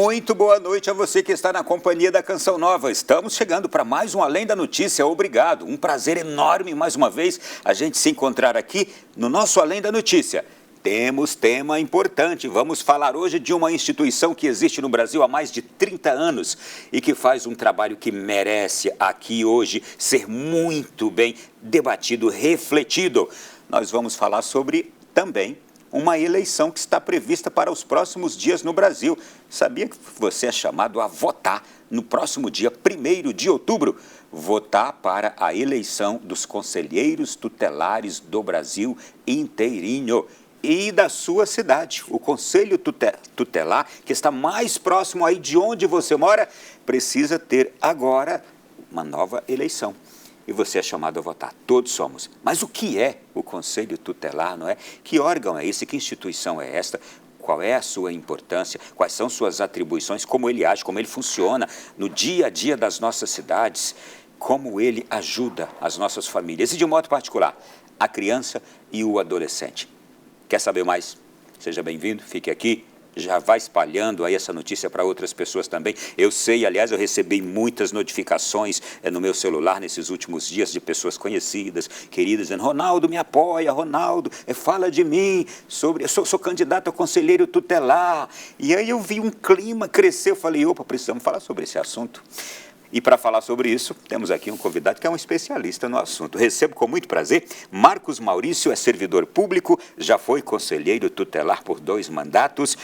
Muito boa noite a você que está na companhia da Canção Nova. Estamos chegando para mais um Além da Notícia. Obrigado. Um prazer enorme mais uma vez a gente se encontrar aqui no nosso Além da Notícia. Temos tema importante. Vamos falar hoje de uma instituição que existe no Brasil há mais de 30 anos e que faz um trabalho que merece aqui hoje ser muito bem debatido, refletido. Nós vamos falar sobre também uma eleição que está prevista para os próximos dias no Brasil. Sabia que você é chamado a votar no próximo dia 1º de outubro? Votar para a eleição dos conselheiros tutelares do Brasil inteirinho e da sua cidade. O Conselho Tutelar, que está mais próximo aí de onde você mora, precisa ter agora uma nova eleição. E você é chamado a votar. Todos somos. Mas o que é o Conselho Tutelar, não é? Que órgão é esse? Que instituição é esta? Qual é a sua importância? Quais são suas atribuições? Como ele age? Como ele funciona no dia a dia das nossas cidades? Como ele ajuda as nossas famílias? E de modo particular, a criança e o adolescente. Quer saber mais? Seja bem-vindo, fique aqui. Já vai espalhando aí essa notícia para outras pessoas também. Eu sei, aliás, eu recebi muitas notificações no meu celular nesses últimos dias de pessoas conhecidas, queridas, dizendo: Ronaldo, me apoia, Ronaldo, fala de mim, eu sou candidato a conselheiro tutelar. E aí eu vi um clima crescer, eu falei: opa, precisamos falar sobre esse assunto. E para falar sobre isso, temos aqui um convidado que é um especialista no assunto. Recebo com muito prazer Marcos Maurício, é servidor público, já foi conselheiro tutelar por 2 mandatos,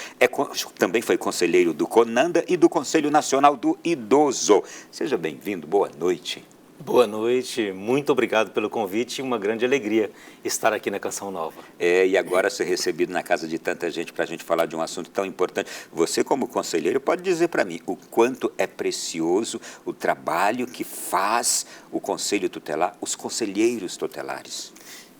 também foi conselheiro do CONANDA e do Conselho Nacional do Idoso. Seja bem-vindo, boa noite. Boa noite, muito obrigado pelo convite, uma grande alegria estar aqui na Canção Nova. E agora ser recebido na casa de tanta gente para a gente falar de um assunto tão importante. Você, como conselheiro, pode dizer para mim o quanto é precioso o trabalho que faz o Conselho Tutelar, os conselheiros tutelares.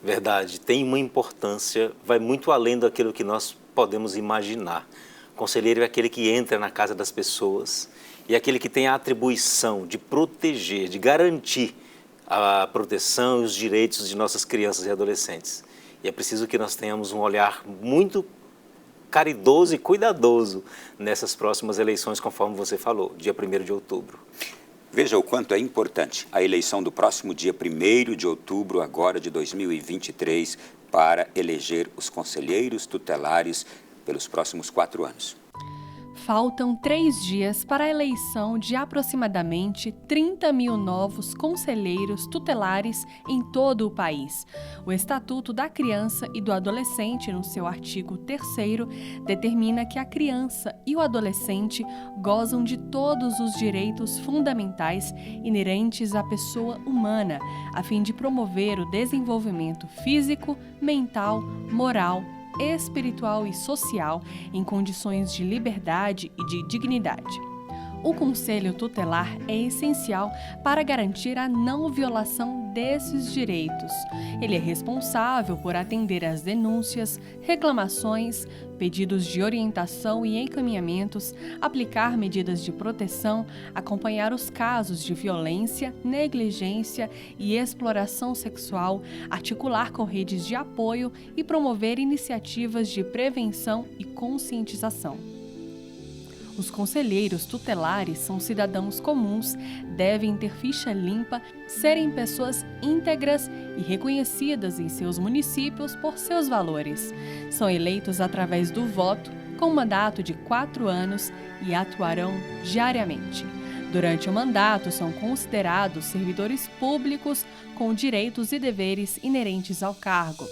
Verdade, tem uma importância, vai muito além daquilo que nós podemos imaginar. O conselheiro é aquele que entra na casa das pessoas e aquele que tem a atribuição de proteger, de garantir a proteção e os direitos de nossas crianças e adolescentes. E é preciso que nós tenhamos um olhar muito caridoso e cuidadoso nessas próximas eleições, conforme você falou, dia 1º de outubro. Veja o quanto é importante a eleição do próximo dia 1º de outubro, agora de 2023, para eleger os conselheiros tutelares pelos próximos 4 anos. Faltam 3 dias para a eleição de aproximadamente 30 mil novos conselheiros tutelares em todo o país. O Estatuto da Criança e do Adolescente, no seu artigo 3º, determina que a criança e o adolescente gozam de todos os direitos fundamentais inerentes à pessoa humana, a fim de promover o desenvolvimento físico, mental, moral, espiritual e social em condições de liberdade e de dignidade. O Conselho Tutelar é essencial para garantir a não violação desses direitos. Ele é responsável por atender às denúncias, reclamações, pedidos de orientação e encaminhamentos, aplicar medidas de proteção, acompanhar os casos de violência, negligência e exploração sexual, articular com redes de apoio e promover iniciativas de prevenção e conscientização. Os conselheiros tutelares são cidadãos comuns, devem ter ficha limpa, serem pessoas íntegras e reconhecidas em seus municípios por seus valores. São eleitos através do voto, com mandato de 4 anos e atuarão diariamente. Durante o mandato, são considerados servidores públicos com direitos e deveres inerentes ao cargo.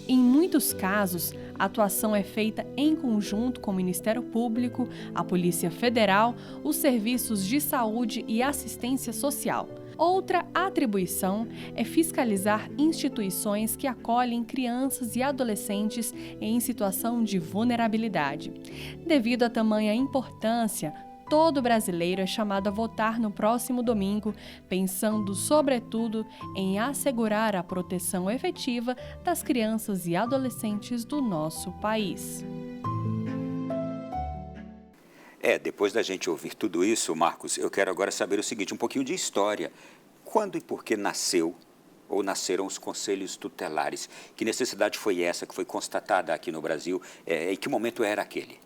Em muitos casos, a atuação é feita em conjunto com o Ministério Público, a Polícia Federal, os serviços de saúde e assistência social. Outra atribuição é fiscalizar instituições que acolhem crianças e adolescentes em situação de vulnerabilidade. Devido à tamanha importância, todo brasileiro é chamado a votar no próximo domingo, pensando, sobretudo, em assegurar a proteção efetiva das crianças e adolescentes do nosso país. Depois da gente ouvir tudo isso, Marcos, eu quero agora saber o seguinte, um pouquinho de história. Quando e por que nasceram os conselhos tutelares? Que necessidade foi essa que foi constatada aqui no Brasil? Em que momento era aquele?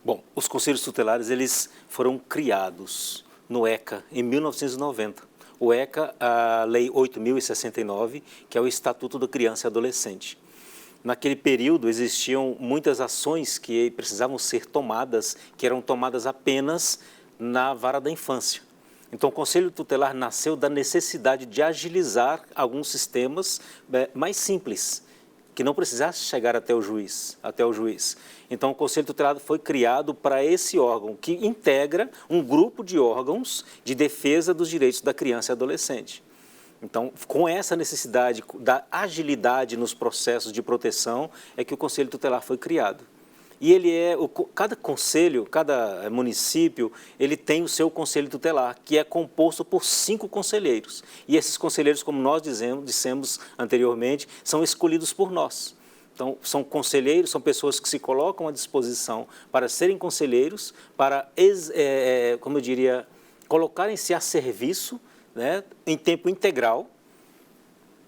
Bom, os conselhos tutelares, eles foram criados no ECA em 1990. O ECA, a Lei 8.069, que é o Estatuto da Criança e Adolescente. Naquele período existiam muitas ações que precisavam ser tomadas, que eram tomadas apenas na vara da infância. Então, o Conselho Tutelar nasceu da necessidade de agilizar alguns sistemas mais simples, que não precisasse chegar até o juiz. Então, o Conselho Tutelar foi criado para esse órgão, que integra um grupo de órgãos de defesa dos direitos da criança e adolescente. Então, com essa necessidade da agilidade nos processos de proteção, é que o Conselho Tutelar foi criado. E cada conselho, cada município, ele tem o seu conselho tutelar, que é composto por 5 conselheiros. E esses conselheiros, como nós dissemos anteriormente, são escolhidos por nós. Então, são conselheiros, são pessoas que se colocam à disposição para serem conselheiros, para, como eu diria, colocarem-se a serviço, né, em tempo integral,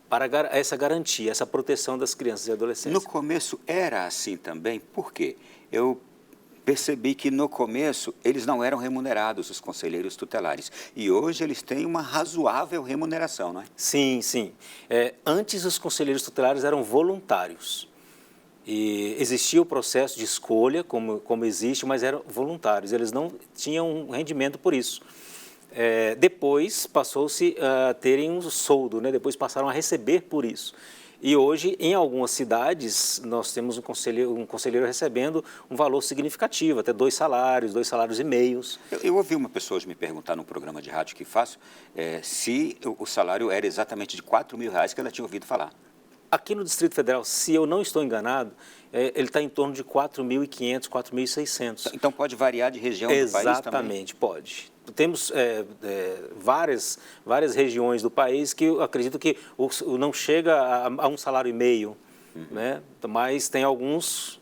para essa garantia, essa proteção das crianças e adolescentes. No começo era assim também, por quê? Eu percebi que no começo eles não eram remunerados, os conselheiros tutelares, e hoje eles têm uma razoável remuneração, não é? Sim, sim. Antes os conselheiros tutelares eram voluntários. E existia o processo de escolha, como existe, mas eram voluntários, eles não tinham um rendimento por isso. Depois passou-se a terem um soldo, né? Depois passaram a receber por isso. E hoje, em algumas cidades, nós temos um conselheiro recebendo um valor significativo, até 2 salários e meios. Eu ouvi uma pessoa hoje me perguntar num programa de rádio que faço se o salário era exatamente de R$4.000 que ela tinha ouvido falar. Aqui no Distrito Federal, se eu não estou enganado, ele está em torno de 4.500, 4.600. Então pode variar de região do país também? Exatamente, pode. Temos várias regiões do país que eu acredito que não chega a um salário e meio, né? Mas tem alguns,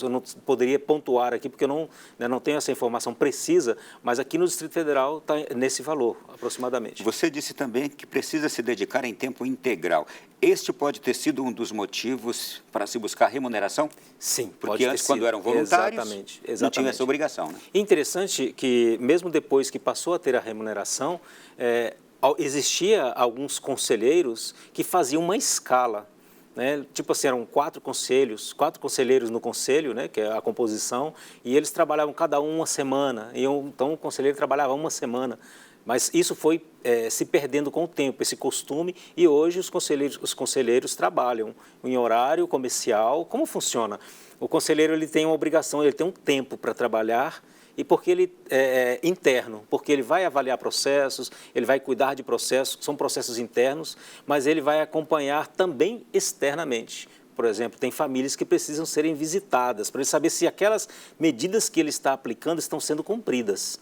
eu não poderia pontuar aqui porque eu não tenho essa informação precisa, mas aqui no Distrito Federal está nesse valor, aproximadamente. Você disse também que precisa se dedicar em tempo integral. Este pode ter sido um dos motivos para se buscar remuneração? Sim, porque pode antes, ter quando sido. eram voluntários, exatamente. Não tinha essa obrigação, né? Interessante que, mesmo depois que passou a ter a remuneração, existia alguns conselheiros que faziam uma escala, né? Tipo assim, eram 4 conselheiros no conselho, né? Que é a composição, e eles trabalhavam cada um uma semana, então o conselheiro trabalhava uma semana. Mas isso foi se perdendo com o tempo, esse costume, e hoje os conselheiros trabalham em horário comercial. Como funciona? O conselheiro ele tem uma obrigação, ele tem um tempo para trabalhar, e porque ele é interno, porque ele vai avaliar processos, ele vai cuidar de processos, que são processos internos, mas ele vai acompanhar também externamente. Por exemplo, tem famílias que precisam serem visitadas, para ele saber se aquelas medidas que ele está aplicando estão sendo cumpridas.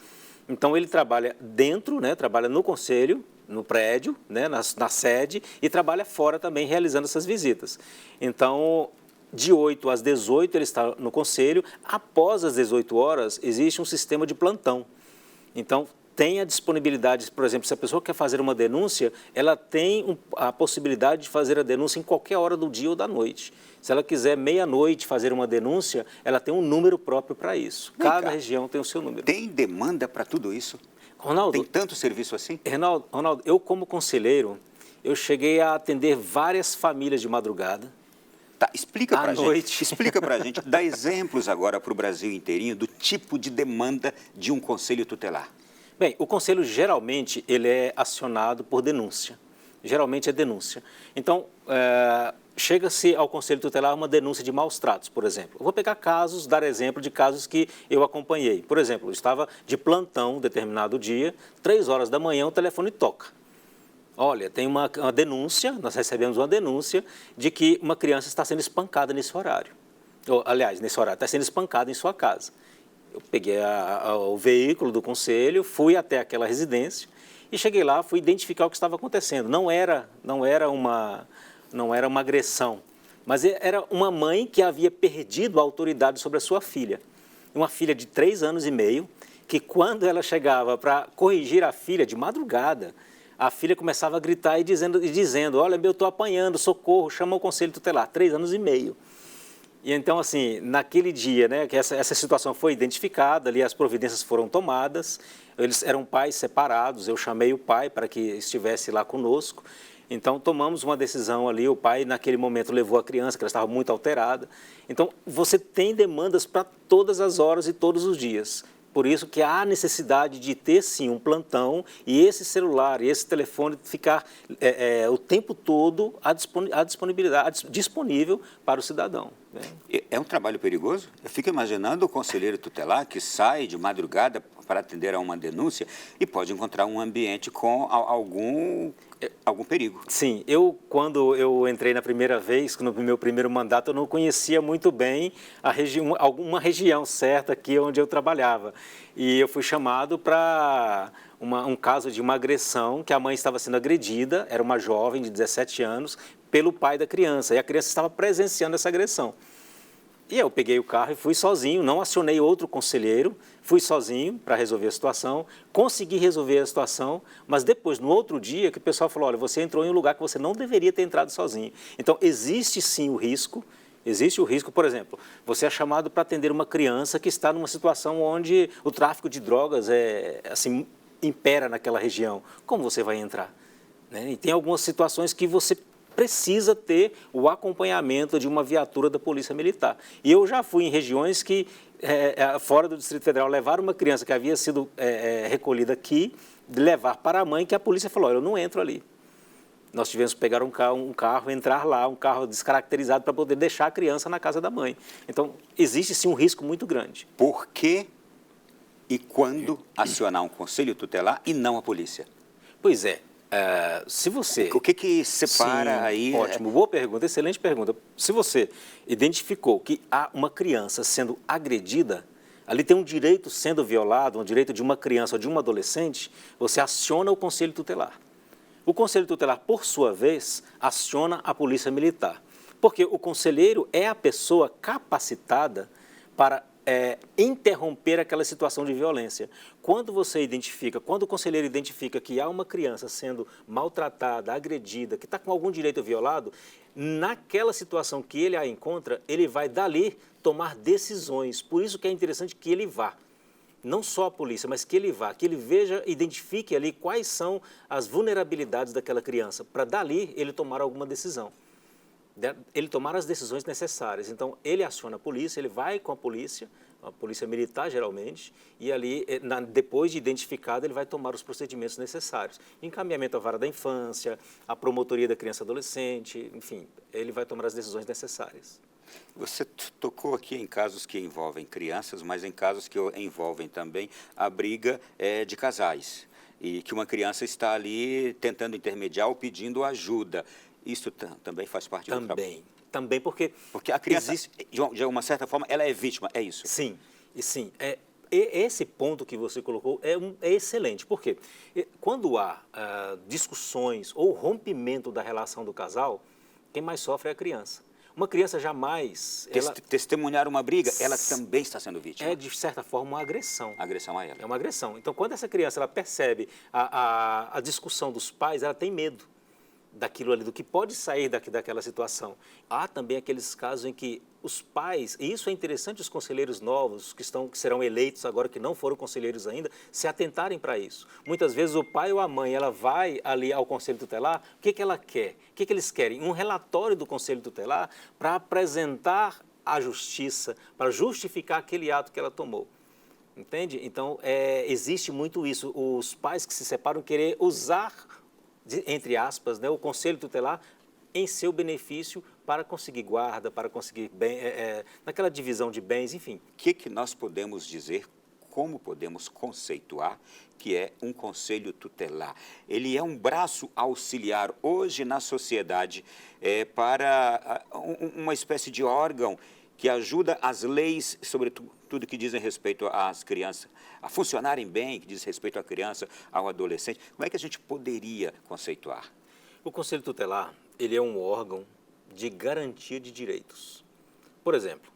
Então, ele trabalha dentro, né, trabalha no conselho, no prédio, né, na sede, e trabalha fora também, realizando essas visitas. Então, de 8 às 18, ele está no conselho. Após as 18 horas, existe um sistema de plantão. Então, tem a disponibilidade, por exemplo, se a pessoa quer fazer uma denúncia, ela tem a possibilidade de fazer a denúncia em qualquer hora do dia ou da noite. Se ela quiser meia-noite fazer uma denúncia, ela tem um número próprio para isso. Cada região tem o seu número. Tem demanda para tudo isso? Ronaldo, tem tanto serviço assim? Ronaldo, eu como conselheiro, eu cheguei a atender várias famílias de madrugada. Tá, explica para noite. Explica para a gente, dá exemplos agora para o Brasil inteirinho do tipo de demanda de um conselho tutelar. Bem, o conselho geralmente ele é acionado por denúncia. Geralmente é denúncia. Então, chega-se ao conselho tutelar uma denúncia de maus tratos, por exemplo. Eu vou pegar dar exemplo de casos que eu acompanhei. Por exemplo, eu estava de plantão determinado dia, 3 horas da manhã o telefone toca. Olha, tem uma denúncia, nós recebemos uma denúncia de que uma criança está sendo espancada nesse horário. Aliás, nesse horário, está sendo espancada em sua casa. Eu peguei o veículo do conselho, fui até aquela residência e cheguei lá, fui identificar o que estava acontecendo. Não era uma agressão, mas era uma mãe que havia perdido a autoridade sobre a sua filha. Uma filha de 3 anos e meio, que quando ela chegava para corrigir a filha de madrugada, a filha começava a gritar e dizendo olha, eu estou apanhando, socorro, chama o conselho tutelar, 3 anos e meio. E então, assim, naquele dia, né, que essa situação foi identificada, ali as providências foram tomadas, eles eram pais separados, eu chamei o pai para que estivesse lá conosco, então tomamos uma decisão ali, o pai naquele momento levou a criança, que ela estava muito alterada. Então, você tem demandas para todas as horas e todos os dias. Por isso que há necessidade de ter, sim, um plantão e esse celular, e esse telefone ficar o tempo todo disponível para o cidadão. Né? É um trabalho perigoso? Eu fico imaginando o conselheiro tutelar que sai de madrugada para atender a uma denúncia e pode encontrar um ambiente com algum perigo. Sim, quando eu entrei na primeira vez, no meu primeiro mandato, eu não conhecia muito bem alguma região certa aqui onde eu trabalhava. E eu fui chamado para um caso de uma agressão, que a mãe estava sendo agredida, era uma jovem de 17 anos, pelo pai da criança, e a criança estava presenciando essa agressão. E eu peguei o carro e fui sozinho, não acionei outro conselheiro, fui sozinho para resolver a situação, consegui resolver a situação, mas depois, no outro dia, que o pessoal falou, olha, você entrou em um lugar que você não deveria ter entrado sozinho. Então, existe sim o risco, por exemplo, você é chamado para atender uma criança que está numa situação onde o tráfico de drogas assim, impera naquela região. Como você vai entrar? Né? E tem algumas situações que você precisa ter o acompanhamento de uma viatura da Polícia Militar. E eu já fui em regiões que, fora do Distrito Federal, levaram uma criança que havia sido recolhida aqui, levar para a mãe, que a polícia falou, olha, eu não entro ali. Nós tivemos que pegar um carro, entrar lá, um carro descaracterizado para poder deixar a criança na casa da mãe. Então, existe sim um risco muito grande. Por que e quando acionar um conselho tutelar e não a polícia? Pois é. Se você... O que separa aí? Ótimo, boa pergunta, excelente pergunta. Se você identificou que há uma criança sendo agredida, ali tem um direito sendo violado, um direito de uma criança ou de um adolescente, você aciona o Conselho Tutelar. O Conselho Tutelar, por sua vez, aciona a Polícia Militar, porque o conselheiro é a pessoa capacitada para interromper aquela situação de violência. Quando o conselheiro identifica que há uma criança sendo maltratada, agredida, que está com algum direito violado, naquela situação que ele a encontra, ele vai dali tomar decisões. Por isso que é interessante que ele vá. Não só a polícia, mas que ele vá, que ele veja, identifique ali quais são as vulnerabilidades daquela criança, para dali ele tomar alguma decisão. Ele tomar as decisões necessárias. Então, ele aciona a polícia, ele vai com a polícia militar geralmente, e ali, depois de identificado, ele vai tomar os procedimentos necessários. Encaminhamento à vara da infância, à promotoria da criança e adolescente, enfim, ele vai tomar as decisões necessárias. Você tocou aqui em casos que envolvem crianças, mas em casos que envolvem também a briga de casais, e que uma criança está ali tentando intermediar ou pedindo ajuda. Isso também faz parte do trabalho? Também porque a criança, de uma certa forma, ela é vítima, é isso? Sim, esse ponto que você colocou é excelente, porque quando há discussões ou rompimento da relação do casal, quem mais sofre é a criança. Uma criança jamais... Testemunhar uma briga, ela também está sendo vítima. É, de certa forma, uma agressão. Agressão a ela. É uma agressão. Então, quando essa criança ela percebe a discussão dos pais, ela tem medo daquilo ali, do que pode sair daquela situação. Há também aqueles casos em que os pais, e isso é interessante os conselheiros novos que serão eleitos agora, que não foram conselheiros ainda, se atentarem para isso. Muitas vezes o pai ou a mãe, ela vai ali ao Conselho Tutelar, o que ela quer? O que eles querem? Um relatório do Conselho Tutelar para apresentar à justiça, para justificar aquele ato que ela tomou. Entende? Então, existe muito isso. Os pais que se separam querer usar, entre aspas, né, o Conselho Tutelar em seu benefício para conseguir guarda, para conseguir naquela divisão de bens, enfim. O que nós podemos dizer, como podemos conceituar que é um Conselho Tutelar? Ele é um braço auxiliar hoje na sociedade para uma espécie de órgão que ajuda as leis, sobretudo tudo que dizem respeito às crianças, a funcionarem bem, que diz respeito à criança, ao adolescente. Como é que a gente poderia conceituar? O Conselho Tutelar, ele é um órgão de garantia de direitos. Por exemplo,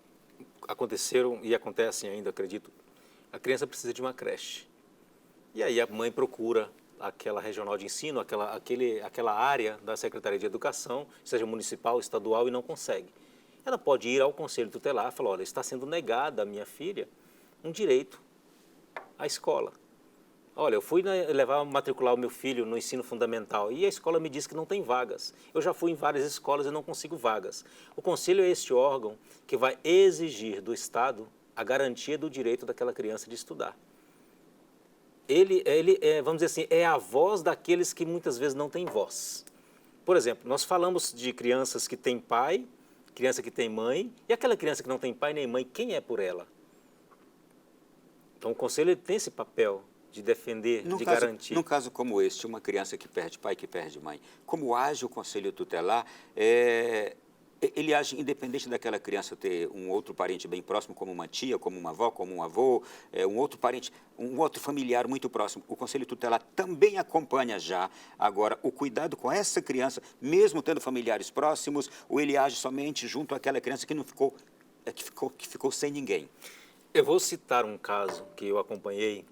aconteceram e acontecem ainda, acredito, a criança precisa de uma creche. E aí a mãe procura aquela regional de ensino, aquela área da Secretaria de Educação, seja municipal, estadual, e não consegue. ela pode ir ao conselho tutelar e falar, olha, está sendo negada à minha filha um direito à escola. Olha, eu fui matricular o meu filho no ensino fundamental e a escola me disse que não tem vagas. Eu já fui em várias escolas e não consigo vagas. O conselho é este órgão que vai exigir do Estado a garantia do direito daquela criança de estudar. Ele vamos dizer assim, é a voz daqueles que muitas vezes não têm voz. Por exemplo, nós falamos de crianças que têm pai, criança que tem mãe, e aquela criança que não tem pai nem mãe, quem é por ela? Então o conselho tem esse papel de defender, de garantir. Num caso como este, uma criança que perde pai, que perde mãe, como age o conselho tutelar? Ele age independente daquela criança ter um outro parente bem próximo, como uma tia, como uma avó, como um avô, um outro parente, um outro familiar muito próximo. O conselho tutelar também acompanha já agora o cuidado com essa criança, mesmo tendo familiares próximos, ou ele age somente junto àquela criança que não ficou, que ficou sem ninguém? Eu vou citar um caso que eu acompanhei.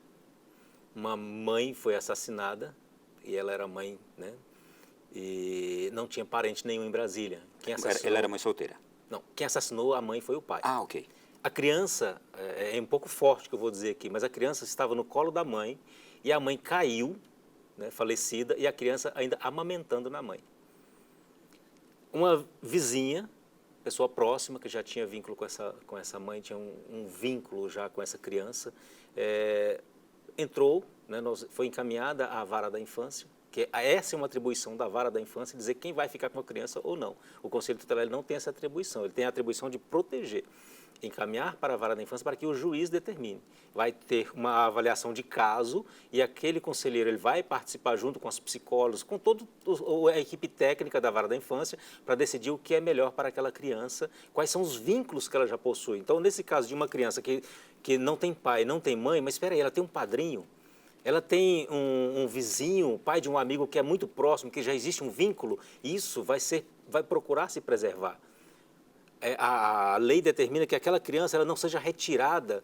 Uma mãe foi assassinada e ela era mãe, né? E não tinha parente nenhum em Brasília. Ela era mãe solteira? Não, quem assassinou a mãe foi o pai. Ah, ok. A criança, é um pouco forte que eu vou dizer aqui, mas a criança estava no colo da mãe e a mãe caiu, né, falecida, e a criança ainda amamentando na mãe. Uma vizinha, pessoa próxima, que já tinha vínculo com essa mãe, tinha um vínculo já com essa criança, entrou, né, foi encaminhada à vara da infância, que essa é uma atribuição da vara da infância, dizer quem vai ficar com a criança ou não. O Conselho Tutelar não tem essa atribuição, ele tem a atribuição de proteger, encaminhar para a vara da infância para que o juiz determine. Vai ter uma avaliação de caso e aquele conselheiro ele vai participar junto com os psicólogos, com toda a equipe técnica da vara da infância, para decidir o que é melhor para aquela criança, quais são os vínculos que ela já possui. Então, nesse caso de uma criança que não tem pai, não tem mãe, mas espera aí, ela tem um padrinho, ela tem um vizinho, pai de um amigo que é muito próximo, que já existe um vínculo, isso vai procurar se preservar. A lei determina que aquela criança ela não seja retirada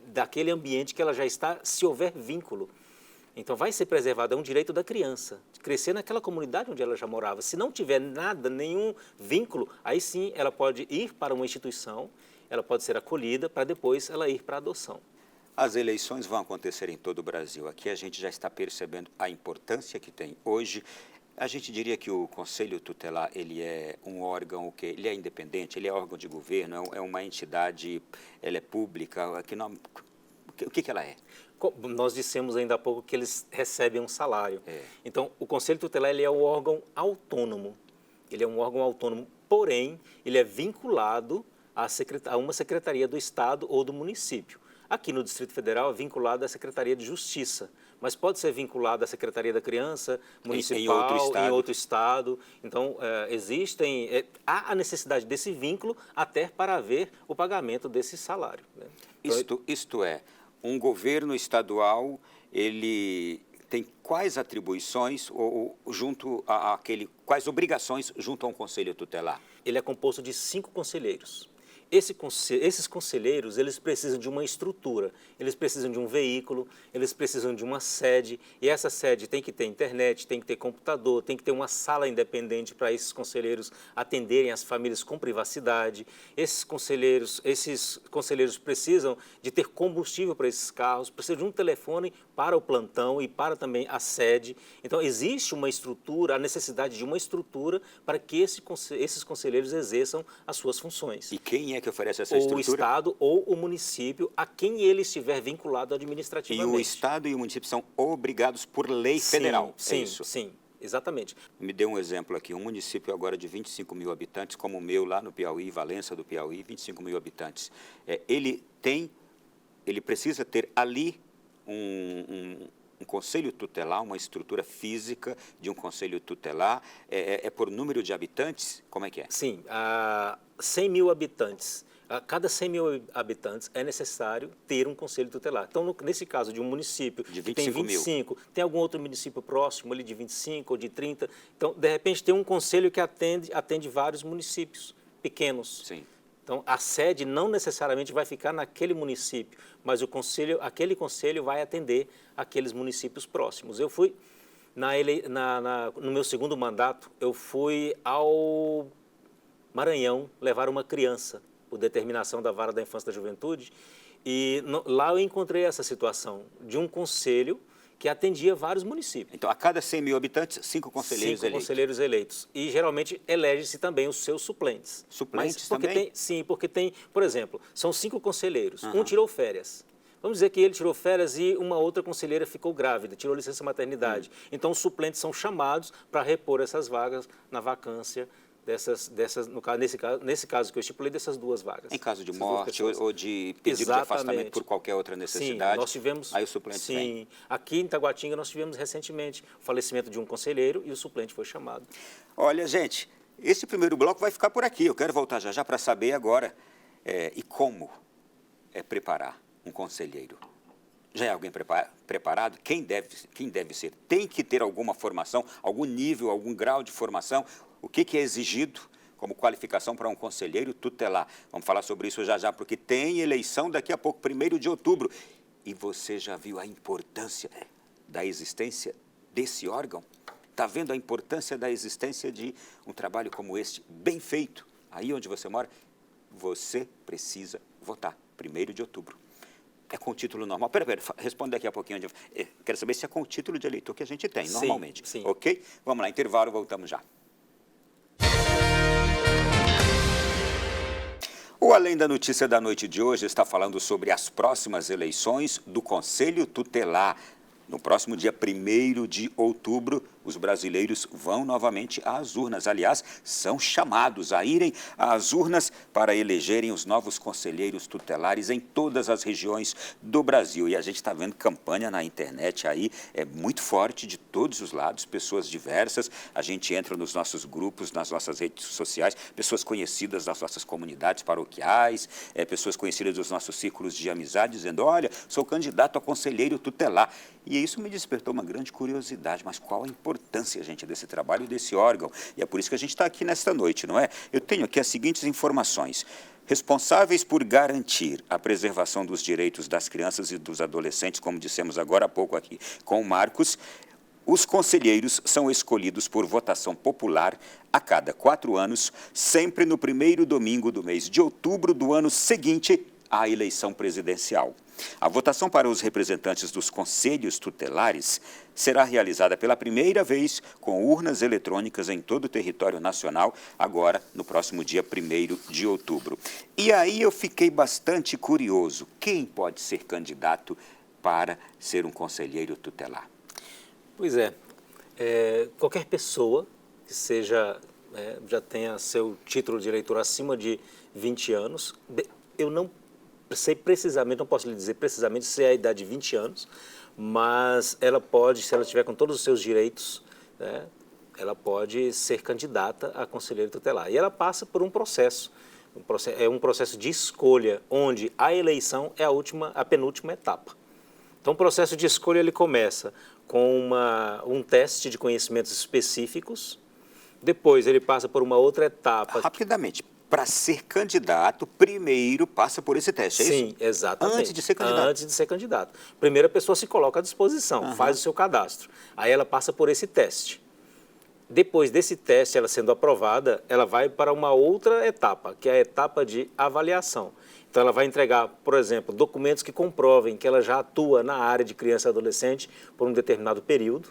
daquele ambiente que ela já está, se houver vínculo. Então vai ser preservado, é um direito da criança, de crescer naquela comunidade onde ela já morava. Se não tiver nada, nenhum vínculo, aí sim ela pode ir para uma instituição, ela pode ser acolhida para depois ela ir para a adoção. As eleições vão acontecer em todo o Brasil. Aqui a gente já está percebendo a importância que tem. Hoje, a gente diria que o Conselho Tutelar, ele é um órgão que ele é independente, ele é órgão de governo, é uma entidade, ela é pública. O que ela é? Nós dissemos ainda há pouco que eles recebem um salário. Então, o Conselho Tutelar ele é um órgão autônomo. Ele é um órgão autônomo, porém, ele é vinculado a uma secretaria do Estado ou do município. Aqui no Distrito Federal é vinculado à Secretaria de Justiça, mas pode ser vinculado à Secretaria da Criança Municipal, em outro estado. Então, há a necessidade desse vínculo até para haver o pagamento desse salário, né? Então, isto é, um governo estadual, ele tem quais atribuições quais obrigações junto a um conselho tutelar? Ele é composto de 5 conselheiros. Esses conselheiros, eles precisam de uma estrutura, eles precisam de um veículo, eles precisam de uma sede, e essa sede tem que ter internet, tem que ter computador, tem que ter uma sala independente para esses conselheiros atenderem as famílias com privacidade. Esses conselheiros precisam de ter combustível para esses carros, precisam de um telefone para o plantão e para também a sede. Então, existe uma estrutura, a necessidade de uma estrutura para que esses conselheiros exerçam as suas funções. E quem é que oferece essa estrutura? Ou o Estado ou o município, a quem ele estiver vinculado administrativamente. E o Estado e o município são obrigados por lei federal, sim, é isso? Sim, exatamente. Me dê um exemplo aqui, um município agora de 25 mil habitantes, como o meu lá no Piauí, Valença do Piauí, 25 mil habitantes. Ele precisa ter ali um conselho tutelar, uma estrutura física de um conselho tutelar, por número de habitantes? Como é que é? Sim, 100 mil habitantes. A cada 100 mil habitantes é necessário ter um conselho tutelar. Então, nesse caso de um município de 25 que tem 25, tem algum outro município próximo ali de 25 ou de 30, então, de repente, tem um conselho que atende vários municípios pequenos. Sim. Então, a sede não necessariamente vai ficar naquele município, mas aquele conselho vai atender aqueles municípios próximos. Eu fui, no meu segundo mandato, eu fui Maranhão, levaram uma criança por determinação da Vara da Infância e da Juventude. E lá eu encontrei essa situação de um conselho que atendia vários municípios. Então, a cada 100 mil habitantes, 5 conselheiros eleitos. 5 conselheiros eleitos. E, geralmente, elege-se também os seus suplentes. Suplentes porque também? Sim, porque tem, por exemplo, são 5 conselheiros. Um tirou férias. Vamos dizer que ele tirou férias e uma outra conselheira ficou grávida, tirou licença maternidade. Então, os suplentes são chamados para repor essas vagas na vacância nesse caso que eu estipulei, dessas 2 vagas. Em caso de morte ou de pedido de afastamento por qualquer outra necessidade, sim, nós tivemos, aí o suplente sim, vem. Aqui em Taguatinga nós tivemos recentemente o falecimento de um conselheiro e o suplente foi chamado. Olha, gente, esse primeiro bloco vai ficar por aqui. Eu quero voltar já para saber agora e como preparar um conselheiro. Já é alguém preparado? Quem deve ser? Tem que ter alguma formação, algum nível, algum grau de formação? O que é exigido como qualificação para um conselheiro tutelar? Vamos falar sobre isso já, porque tem eleição daqui a pouco, 1º de outubro. E você já viu a importância da existência desse órgão? Está vendo a importância da existência de um trabalho como este, bem feito? Aí onde você mora, você precisa votar, 1º de outubro. É com título normal. Pera, responde daqui a pouquinho. Quero saber se é com o título de eleitor que a gente tem, normalmente. Sim. Ok? Vamos lá, intervalo, voltamos já. O Além da Notícia da noite de hoje está falando sobre as próximas eleições do Conselho Tutelar. No próximo dia 1º de outubro, os brasileiros vão novamente às urnas. Aliás, são chamados a irem às urnas para elegerem os novos conselheiros tutelares em todas as regiões do Brasil. E a gente está vendo campanha na internet aí, muito forte de todos os lados, pessoas diversas. A gente entra nos nossos grupos, nas nossas redes sociais, pessoas conhecidas das nossas comunidades paroquiais, pessoas conhecidas dos nossos círculos de amizade, dizendo, olha, sou candidato a conselheiro tutelar. E isso me despertou uma grande curiosidade, mas qual a importância, gente, desse trabalho e desse órgão? E é por isso que a gente está aqui nesta noite, não é? Eu tenho aqui as seguintes informações. Responsáveis por garantir a preservação dos direitos das crianças e dos adolescentes, como dissemos agora há pouco aqui com o Marcos, os conselheiros são escolhidos por votação popular a cada 4 anos, sempre no 1º domingo do mês de outubro do ano seguinte à eleição presidencial. A votação para os representantes dos conselhos tutelares será realizada pela primeira vez com urnas eletrônicas em todo o território nacional, agora no próximo dia 1º de outubro. E aí eu fiquei bastante curioso. Quem pode ser candidato para ser um conselheiro tutelar? Pois qualquer pessoa que seja, já tenha seu título de eleitor acima de 20 anos, eu não sei precisamente, não posso lhe dizer precisamente se é a idade de 20 anos, mas ela pode, se ela estiver com todos os seus direitos, ela pode ser candidata a conselheiro tutelar. E ela passa por um processo de escolha, onde a eleição é a penúltima etapa. Então, o processo de escolha ele começa com um teste de conhecimentos específicos, depois ele passa por uma outra etapa. Rapidamente. Para ser candidato, primeiro passa por esse teste, é isso? Sim, exatamente. Antes de ser candidato? Antes de ser candidato. Primeiro a pessoa se coloca à disposição, faz o seu cadastro. Aí ela passa por esse teste. Depois desse teste, ela sendo aprovada, ela vai para uma outra etapa, que é a etapa de avaliação. Então ela vai entregar, por exemplo, documentos que comprovem que ela já atua na área de criança e adolescente por um determinado período.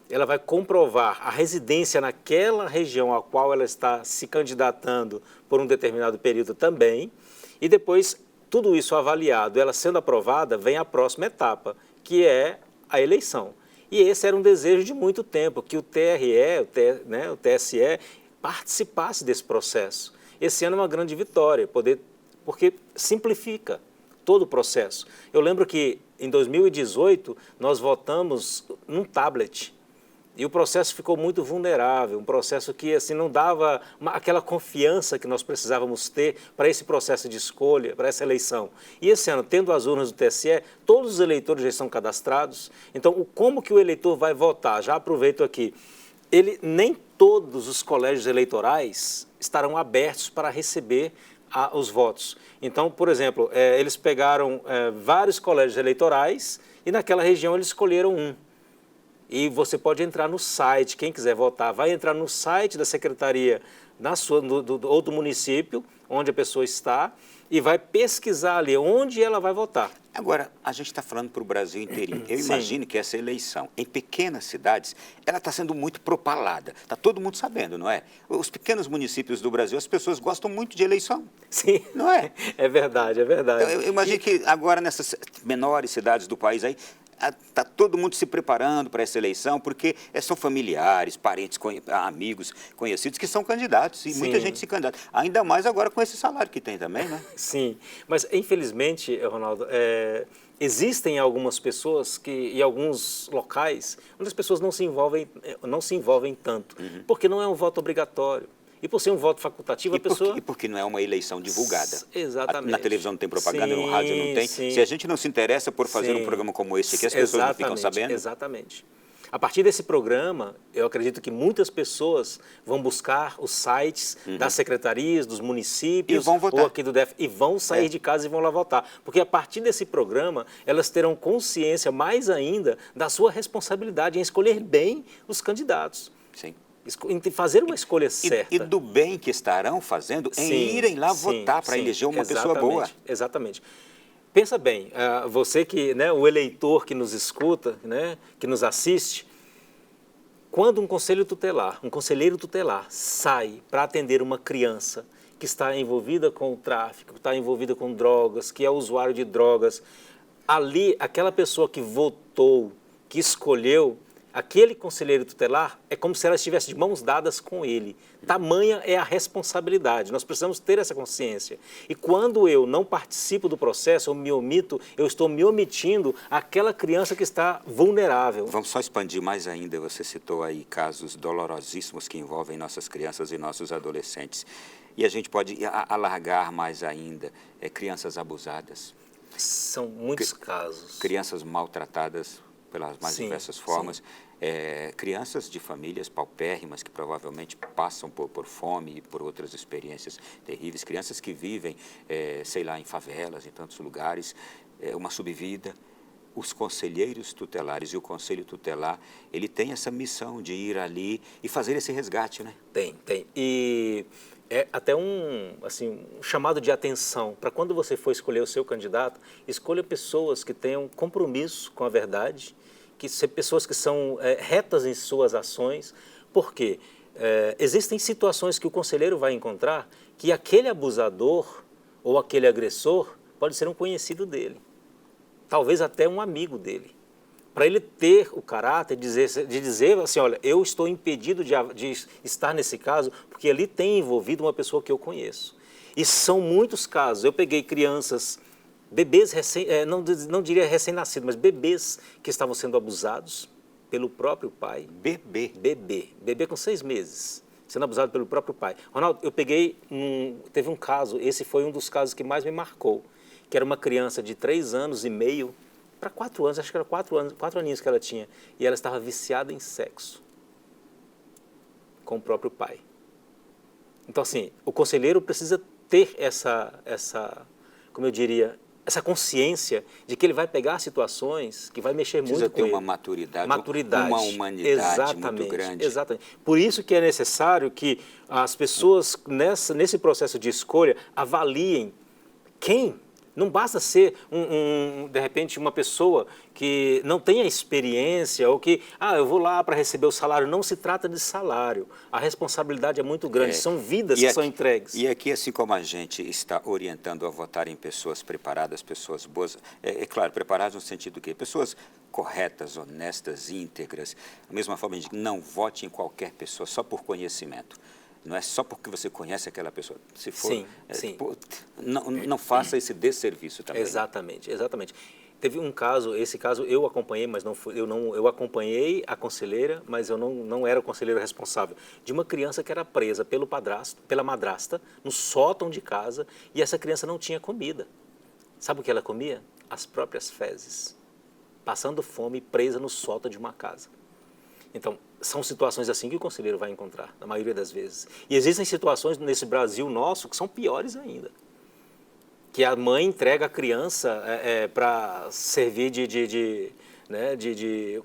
Ela vai comprovar a residência naquela região a qual ela está se candidatando por um determinado período também. E depois, tudo isso avaliado, ela sendo aprovada, vem a próxima etapa, que é a eleição. E esse era um desejo de muito tempo, que o o TSE, participasse desse processo. Esse ano é uma grande vitória, porque simplifica todo o processo. Eu lembro que em 2018 nós votamos num tablet. E o processo ficou muito vulnerável, um processo que assim, não dava aquela confiança que nós precisávamos ter para esse processo de escolha, para essa eleição. E esse ano, tendo as urnas do TSE, todos os eleitores já estão cadastrados. Então, como que o eleitor vai votar? Já aproveito aqui. Nem todos os colégios eleitorais estarão abertos para receber os votos. Então, por exemplo, eles pegaram vários colégios eleitorais e naquela região eles escolheram um. E você pode entrar no site, quem quiser votar, vai entrar no site da secretaria ou do município, onde a pessoa está, e vai pesquisar ali onde ela vai votar. Agora, a gente está falando para o Brasil inteirinho. Eu Sim. imagino que essa eleição, em pequenas cidades, ela está sendo muito propalada. Está todo mundo sabendo, não é? Os pequenos municípios do Brasil, as pessoas gostam muito de eleição. Sim, não é? É verdade, é verdade. Eu imagino que agora nessas menores cidades do país aí, está todo mundo se preparando para essa eleição, porque são familiares, parentes, amigos, conhecidos que são candidatos, e muita gente se candidata. Ainda mais agora com esse salário que tem também, né? Sim, mas infelizmente, Ronaldo, existem algumas pessoas em alguns locais, onde as pessoas não se envolvem tanto, porque não é um voto obrigatório. E por ser um voto facultativo, a pessoa... E porque não é uma eleição divulgada. Exatamente. Na televisão não tem propaganda, no rádio não tem. Sim. Se a gente não se interessa por fazer um programa como esse aqui, as pessoas não ficam sabendo. Exatamente. A partir desse programa, eu acredito que muitas pessoas vão buscar os sites das secretarias, dos municípios, e vão votar. ou aqui do DF, e vão sair de casa e vão lá votar. Porque a partir desse programa, elas terão consciência mais ainda da sua responsabilidade em escolher bem os candidatos. Sim. Fazer uma escolha certa. E do bem que estarão fazendo em irem lá votar para eleger uma pessoa boa. Exatamente. Pensa bem, você que, né, o eleitor que nos escuta, né, que nos assiste, quando um conselheiro tutelar sai para atender uma criança que está envolvida com o tráfico, que está envolvida com drogas, que é usuário de drogas, ali aquela pessoa que votou, que escolheu, aquele conselheiro tutelar é como se ela estivesse de mãos dadas com ele. Tamanha é a responsabilidade, nós precisamos ter essa consciência. E quando eu não participo do processo, eu me omito, eu estou me omitindo àquela criança que está vulnerável. Vamos só expandir mais ainda, você citou aí casos dolorosíssimos que envolvem nossas crianças e nossos adolescentes. E a gente pode alargar mais ainda, crianças abusadas. São muitos casos. Crianças maltratadas pelas mais diversas formas, crianças de famílias paupérrimas que provavelmente passam por fome e por outras experiências terríveis, crianças que vivem, sei lá, em favelas, em tantos lugares, uma subvida. Os conselheiros tutelares e o conselho tutelar, ele tem essa missão de ir ali e fazer esse resgate, né? Tem. E é até um chamado de atenção para quando você for escolher o seu candidato, escolha pessoas que tenham compromisso com a verdade, pessoas que são retas em suas ações, porque existem situações que o conselheiro vai encontrar que aquele abusador ou aquele agressor pode ser um conhecido dele, talvez até um amigo dele. Para ele ter o caráter de dizer assim, olha, eu estou impedido de estar nesse caso porque ali tem envolvido uma pessoa que eu conheço. E são muitos casos. Eu peguei crianças, bebês, não diria recém-nascidos, mas bebês que estavam sendo abusados pelo próprio pai. Bebê com 6 meses, sendo abusado pelo próprio pai. Ronaldo, teve um caso, esse foi um dos casos que mais me marcou, que era uma criança de 3 anos e meio, para 4 anos, acho que era 4 aninhos que ela tinha, e ela estava viciada em sexo com o próprio pai. Então, assim, o conselheiro precisa ter como eu diria, essa consciência de que ele vai pegar situações que vai mexer muito com ele. Precisa ter uma maturidade, uma humanidade muito grande. Exatamente. Por isso que é necessário que as pessoas, nesse processo de escolha, avaliem quem. Não basta ser, de repente, uma pessoa que não tenha experiência ou que, eu vou lá para receber o salário. Não se trata de salário. A responsabilidade é muito grande. São vidas que são entregues. E aqui, assim como a gente está orientando a votar em pessoas preparadas, pessoas boas, claro, preparadas no sentido do quê? Pessoas corretas, honestas, íntegras. Da mesma forma, a gente não vote em qualquer pessoa só por conhecimento. Não é só porque você conhece aquela pessoa. Se for, sim. Não faça esse desserviço também. Exatamente. Teve um caso, esse caso eu acompanhei, mas eu acompanhei a conselheira, mas eu não era o conselheiro responsável, de uma criança que era presa pela madrasta, no sótão de casa, e essa criança não tinha comida. Sabe o que ela comia? As próprias fezes, passando fome, presa no sótão de uma casa. Então, são situações assim que o conselheiro vai encontrar, na maioria das vezes. E existem situações nesse Brasil nosso que são piores ainda. Que a mãe entrega a criança para servir né,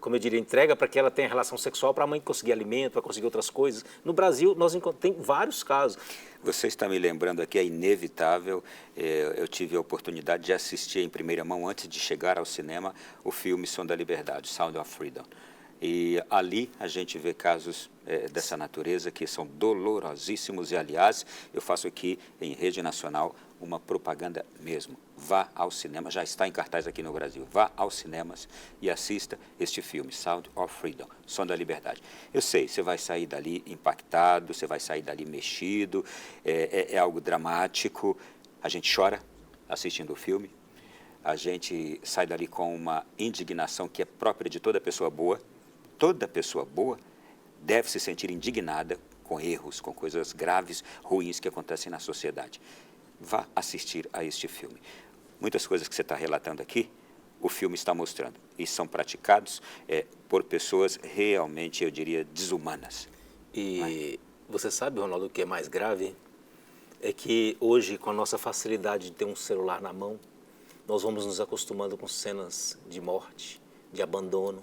como eu diria, entrega para que ela tenha relação sexual para a mãe conseguir alimento, para conseguir outras coisas. No Brasil, tem vários casos. Você está me lembrando aqui, é inevitável, eu tive a oportunidade de assistir em primeira mão, antes de chegar ao cinema, o filme Som da Liberdade, Sound of Freedom. E ali a gente vê casos dessa natureza que são dolorosíssimos e, aliás, eu faço aqui em rede nacional uma propaganda mesmo. Vá ao cinema, já está em cartaz aqui no Brasil, vá aos cinemas e assista este filme, Sound of Freedom, Som da Liberdade. Eu sei, você vai sair dali impactado, você vai sair dali mexido, é algo dramático, a gente chora assistindo o filme, a gente sai dali com uma indignação que é própria de toda pessoa boa. Toda pessoa boa deve se sentir indignada com erros, com coisas graves, ruins que acontecem na sociedade. Vá assistir a este filme. Muitas coisas que você está relatando aqui, o filme está mostrando. E são praticados por pessoas realmente, eu diria, desumanas. E você sabe, Ronaldo, o que é mais grave? É que hoje, com a nossa facilidade de ter um celular na mão, nós vamos nos acostumando com cenas de morte, de abandono,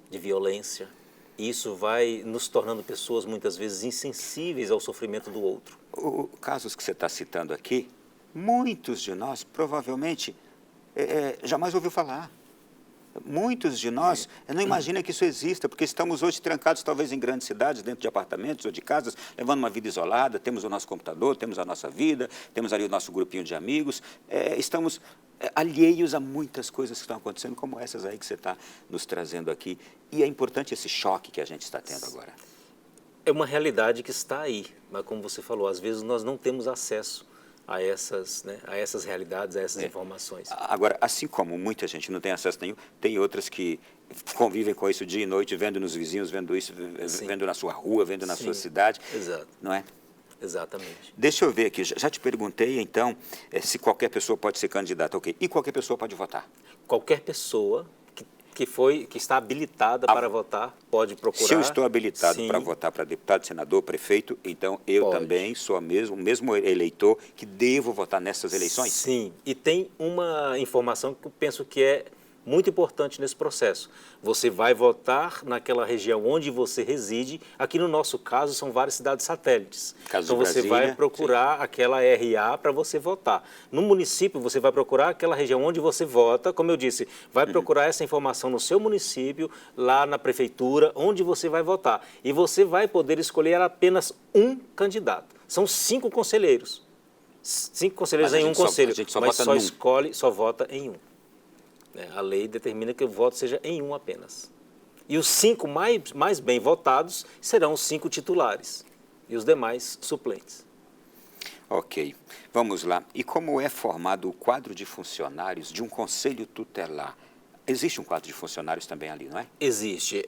de violência, e isso vai nos tornando pessoas muitas vezes insensíveis ao sofrimento do outro. Casos que você está citando aqui, muitos de nós provavelmente jamais ouviu falar. Muitos de nós não imaginam que isso exista, porque estamos hoje trancados talvez em grandes cidades, dentro de apartamentos ou de casas, levando uma vida isolada, temos o nosso computador, temos a nossa vida, temos ali o nosso grupinho de amigos, estamos alheios a muitas coisas que estão acontecendo, como essas aí que você está nos trazendo aqui. E é importante esse choque que a gente está tendo agora. É uma realidade que está aí, mas como você falou, às vezes nós não temos acesso a essas, né, a essas realidades, a essas informações. Agora, assim como muita gente não tem acesso nenhum, tem outras que convivem com isso dia e noite, vendo nos vizinhos, vendo isso, vendo na sua rua, vendo na sua cidade. Exato. Não é? Exatamente. Deixa eu ver aqui, já te perguntei então se qualquer pessoa pode ser candidata, ok? E qualquer pessoa pode votar? Qualquer pessoa que está habilitada para votar pode procurar. Se eu estou habilitado Sim, para votar para deputado, senador, prefeito, então eu também sou o mesmo eleitor que devo votar nessas eleições? Sim, e tem uma informação que eu penso que é muito importante nesse processo. Você vai votar naquela região onde você reside. Aqui no nosso caso são várias cidades satélites. Então você vai procurar aquela RA para você votar. No município você vai procurar aquela região onde você vota. Como eu disse, vai procurar essa informação no seu município, lá na prefeitura, onde você vai votar. E você vai poder escolher apenas um candidato. São 5 conselheiros. 5 conselheiros em um conselho, mas só vota em um. A lei determina que o voto seja em um apenas. E os 5 mais bem votados serão os 5 titulares e os demais suplentes. Ok, vamos lá. E como é formado o quadro de funcionários de um conselho tutelar? Existe um quadro de funcionários também ali, não é? Existe.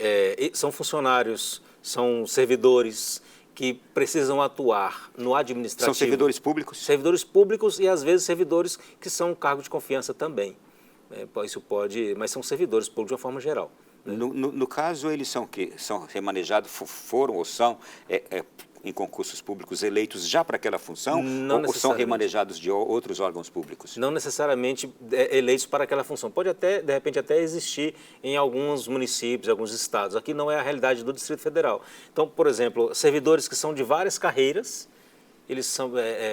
São funcionários, são servidores que precisam atuar no administrativo. São servidores públicos? Servidores públicos e, às vezes, servidores que são cargo de confiança também. Isso pode, mas são servidores públicos de uma forma geral. Né? No caso, eles são remanejados, foram ou são em concursos públicos eleitos já para aquela função ou são remanejados de outros órgãos públicos? Não necessariamente eleitos para aquela função. Pode até, de repente, até existir em alguns municípios, alguns estados. Aqui não é a realidade do Distrito Federal. Então, por exemplo, servidores que são de várias carreiras, eles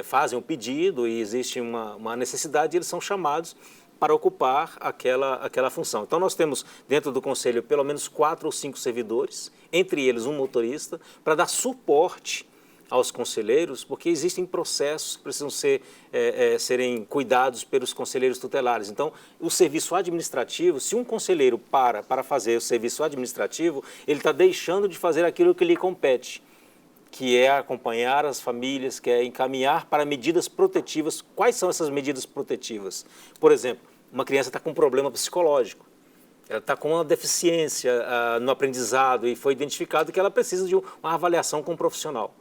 fazem um pedido e existe uma necessidade e eles são chamados para ocupar aquela função. Então, nós temos dentro do Conselho pelo menos 4 ou 5 servidores, entre eles um motorista, para dar suporte aos conselheiros, porque existem processos que precisam serem cuidados pelos conselheiros tutelares. Então, o serviço administrativo, se um conselheiro para fazer o serviço administrativo, ele está deixando de fazer aquilo que lhe compete, que é acompanhar as famílias, que é encaminhar para medidas protetivas. Quais são essas medidas protetivas? Por exemplo, uma criança está com um problema psicológico, ela está com uma deficiência no aprendizado e foi identificado que ela precisa de uma avaliação com um profissional.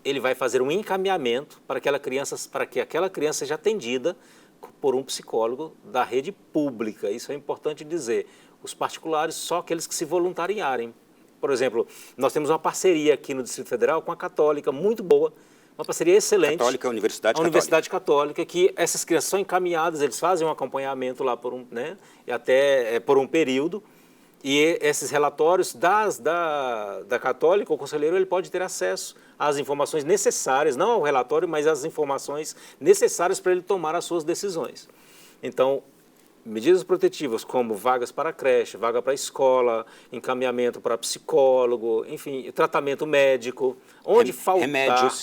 Ele vai fazer um encaminhamento para que aquela criança seja atendida por um psicólogo da rede pública. Isso é importante dizer. Os particulares, só aqueles que se voluntariarem. Por exemplo, nós temos uma parceria aqui no Distrito Federal com a Católica, muito boa, uma parceria excelente. Católica, a Universidade Católica. A Universidade Católica, que essas crianças são encaminhadas, eles fazem um acompanhamento lá até por um período, E esses relatórios da católica, o conselheiro ele pode ter acesso às informações necessárias, não ao relatório, mas às informações necessárias para ele tomar as suas decisões. Então, medidas protetivas como vagas para creche, vaga para escola, encaminhamento para psicólogo, enfim, tratamento médico, onde faltar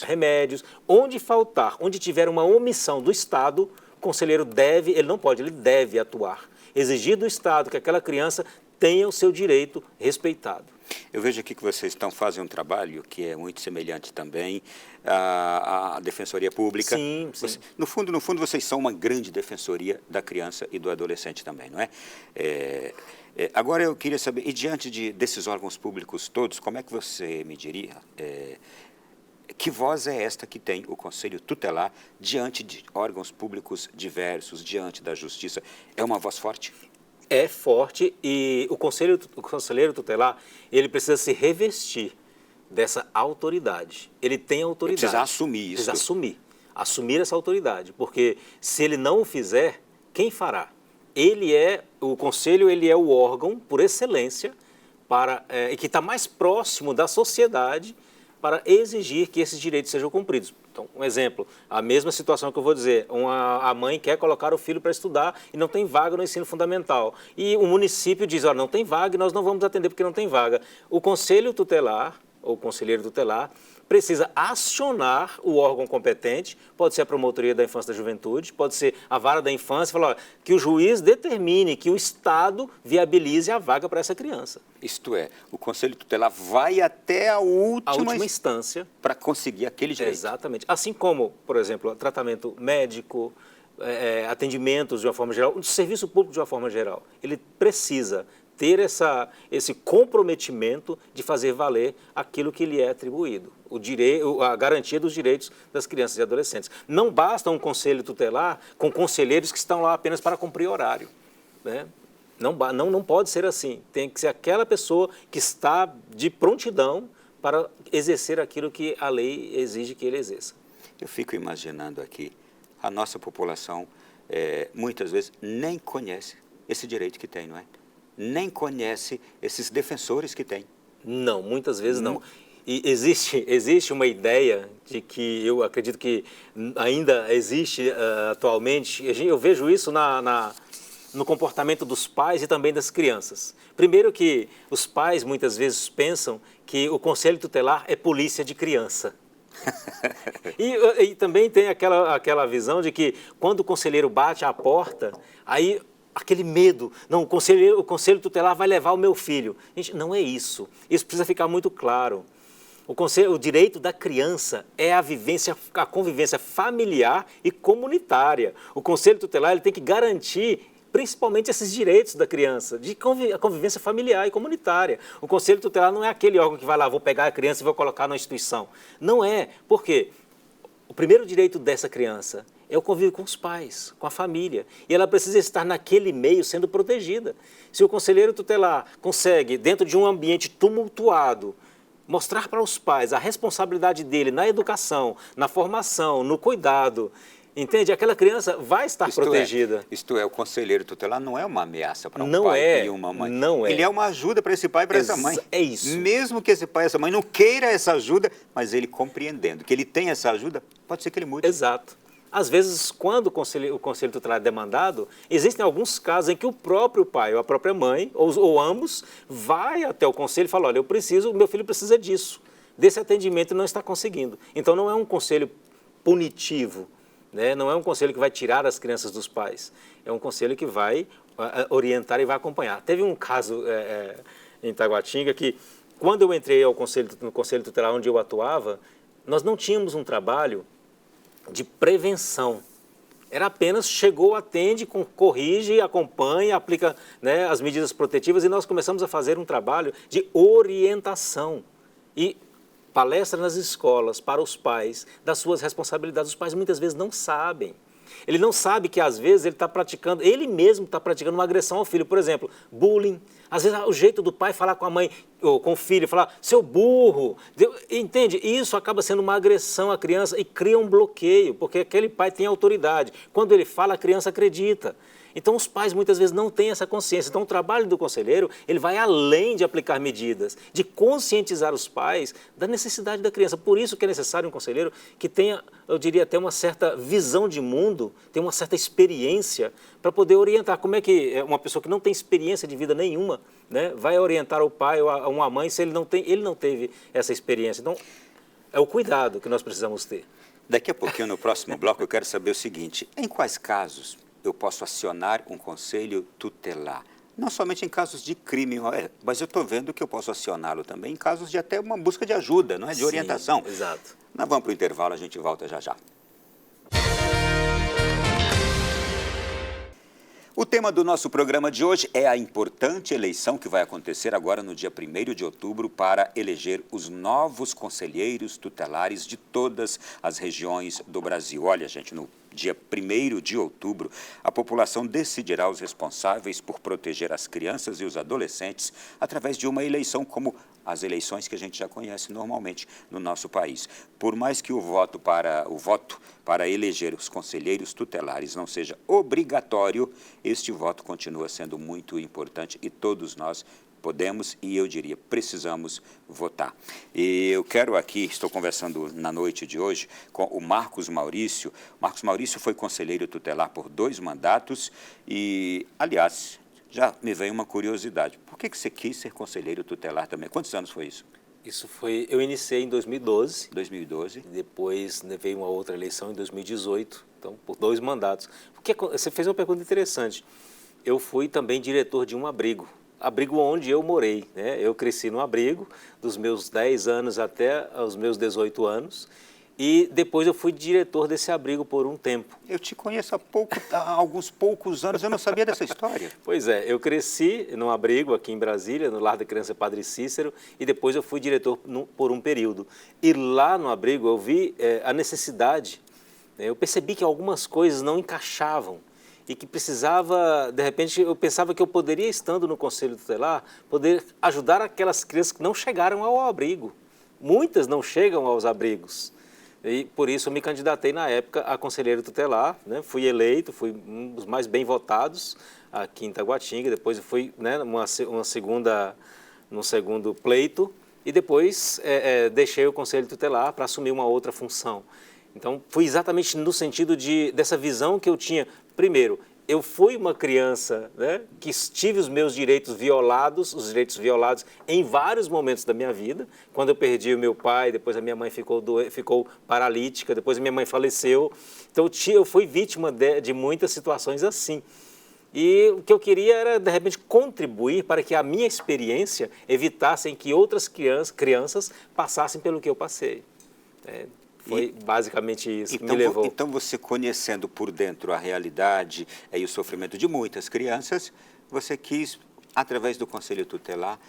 remédios, onde tiver uma omissão do Estado, o conselheiro deve, ele não pode, ele deve atuar, exigir do Estado que aquela criança tenha o seu direito respeitado. Eu vejo aqui que vocês fazem um trabalho que é muito semelhante também à Defensoria Pública. Sim, sim. No fundo, vocês são uma grande defensoria da criança e do adolescente também, não é? Agora eu queria saber, e diante desses órgãos públicos todos, como é que você me diria, que voz é esta que tem o Conselho Tutelar diante de órgãos públicos diversos, diante da Justiça? É uma voz forte? É forte e o conselheiro tutelar, ele precisa se revestir dessa autoridade. Ele tem autoridade. Ele precisa assumir isso. Precisa assumir essa autoridade, porque se ele não o fizer, quem fará? O conselho, ele é o órgão por excelência e que está mais próximo da sociedade para exigir que esses direitos sejam cumpridos. Então, um exemplo, a mesma situação que eu vou dizer, a mãe quer colocar o filho para estudar e não tem vaga no ensino fundamental. E o município diz, olha, não tem vaga e nós não vamos atender porque não tem vaga. O conselho tutelar, ou conselheiro tutelar, precisa acionar o órgão competente, pode ser a Promotoria da Infância e da Juventude, pode ser a Vara da Infância, falar que o juiz determine que o Estado viabilize a vaga para essa criança. Isto é, o Conselho Tutelar vai até a última instância para conseguir aquele direito. Exatamente. Assim como, por exemplo, tratamento médico, atendimentos de uma forma geral, o serviço público de uma forma geral, ele precisa ter esse comprometimento de fazer valer aquilo que lhe é atribuído, a garantia dos direitos das crianças e adolescentes. Não basta um conselho tutelar com conselheiros que estão lá apenas para cumprir horário, né? Não pode ser assim. Tem que ser aquela pessoa que está de prontidão para exercer aquilo que a lei exige que ele exerça. Eu fico imaginando aqui, a nossa população muitas vezes nem conhece esse direito que tem, não é? Nem conhece esses defensores que tem. Não, muitas vezes não. E existe uma ideia de que eu acredito que ainda existe atualmente, eu vejo isso no comportamento dos pais e também das crianças. Primeiro que os pais muitas vezes pensam que o Conselho Tutelar é polícia de criança. E também tem aquela visão de que quando o conselheiro bate à porta, aí aquele medo, não, o conselho tutelar vai levar o meu filho. Gente, não é isso. Isso precisa ficar muito claro. O direito da criança é a convivência familiar e comunitária. O conselho tutelar ele tem que garantir principalmente esses direitos da criança, a convivência familiar e comunitária. O conselho tutelar não é aquele órgão que vai lá, vou pegar a criança e vou colocar na instituição. Não é. Por quê? O primeiro direito dessa criança é o convívio com os pais, com a família. E ela precisa estar naquele meio sendo protegida. Se o conselheiro tutelar consegue, dentro de um ambiente tumultuado, mostrar para os pais a responsabilidade dele na educação, na formação, no cuidado, entende? Aquela criança vai estar protegida. Isto é, o conselheiro tutelar não é uma ameaça para um pai e uma mãe. Não é. Ele é uma ajuda para esse pai e para essa mãe. É isso. Mesmo que esse pai e essa mãe não queira essa ajuda, mas ele compreendendo que ele tem essa ajuda, pode ser que ele mude. Exato. Às vezes, quando o conselho tutelar é demandado, existem alguns casos em que o próprio pai ou a própria mãe, ou ambos, vai até o conselho e fala, olha, meu filho precisa disso, desse atendimento e não está conseguindo. Então, não é um conselho punitivo, né? Não é um conselho que vai tirar as crianças dos pais, é um conselho que vai orientar e vai acompanhar. Teve um caso em Taguatinga que, quando eu entrei no conselho tutelar onde eu atuava, nós não tínhamos um trabalho de prevenção. Era apenas chegou, atende, corrige, acompanha, aplica, né, as medidas protetivas e nós começamos a fazer um trabalho de orientação e palestra nas escolas para os pais das suas responsabilidades. Os pais muitas vezes não sabem. Ele não sabe que às vezes ele mesmo está praticando uma agressão ao filho. Por exemplo, bullying. Às vezes o jeito do pai falar com a mãe, ou com o filho, falar, seu burro, entende? Isso acaba sendo uma agressão à criança e cria um bloqueio, porque aquele pai tem autoridade. Quando ele fala, a criança acredita. Então, os pais muitas vezes não têm essa consciência. Então, o trabalho do conselheiro, ele vai além de aplicar medidas, de conscientizar os pais da necessidade da criança. Por isso que é necessário um conselheiro que tenha, eu diria, até uma certa visão de mundo, tenha uma certa experiência para poder orientar. Como é que uma pessoa que não tem experiência de vida nenhuma, né, vai orientar o pai ou a uma mãe se ele não teve essa experiência? Então, é o cuidado que nós precisamos ter. Daqui a pouquinho, no próximo bloco, eu quero saber o seguinte: em quais casos eu posso acionar um conselho tutelar? Não somente em casos de crime, mas eu estou vendo que eu posso acioná-lo também em casos de até uma busca de ajuda, não é? De orientação. Sim, exato. Nós vamos para o intervalo, a gente volta já já. O tema do nosso programa de hoje é a importante eleição que vai acontecer agora no dia 1º de outubro para eleger os novos conselheiros tutelares de todas as regiões do Brasil. Olha, gente, no dia 1º de outubro, a população decidirá os responsáveis por proteger as crianças e os adolescentes através de uma eleição como as eleições que a gente já conhece normalmente no nosso país. Por mais que o voto para eleger os conselheiros tutelares não seja obrigatório, este voto continua sendo muito importante e todos nós podemos e eu diria precisamos votar. E eu quero aqui, estou conversando na noite de hoje com o Marcos Maurício. Marcos Maurício foi conselheiro tutelar por 2 mandatos e, aliás, já me veio uma curiosidade. Por que você quis ser conselheiro tutelar também? Quantos anos foi isso? Eu iniciei em 2012. 2012. Depois veio uma outra eleição em 2018, então por 2 mandatos. Porque você fez uma pergunta interessante. Eu fui também diretor de um abrigo onde eu morei, né? Eu cresci no abrigo dos meus 10 anos até os meus 18 anos. E depois eu fui diretor desse abrigo por um tempo. Eu te conheço há alguns poucos anos, eu não sabia dessa história. Pois é, eu cresci num abrigo aqui em Brasília, no Lar da Criança Padre Cícero, e depois eu fui diretor por um período. E lá no abrigo eu vi a necessidade, né? Eu percebi que algumas coisas não encaixavam e que precisava, de repente, eu pensava que eu poderia, estando no Conselho Tutelar, poder ajudar aquelas crianças que não chegaram ao abrigo. Muitas não chegam aos abrigos. E por isso eu me candidatei na época a conselheiro tutelar, né? Fui eleito, fui um dos mais bem votados aqui em Taguatinga, depois eu fui, né, num segundo pleito e depois deixei o conselho tutelar para assumir uma outra função. Então, foi exatamente no sentido dessa visão que eu tinha. Primeiro, eu fui uma criança, né, que tive os meus direitos violados em vários momentos da minha vida. Quando eu perdi o meu pai, depois a minha mãe ficou paralítica, depois a minha mãe faleceu. Então, eu fui vítima de muitas situações assim. E o que eu queria era, de repente, contribuir para que a minha experiência evitasse que outras crianças passassem pelo que eu passei. Foi basicamente isso que me levou. Então, você conhecendo por dentro a realidade e o sofrimento de muitas crianças, você quis, através do Conselho Tutelar,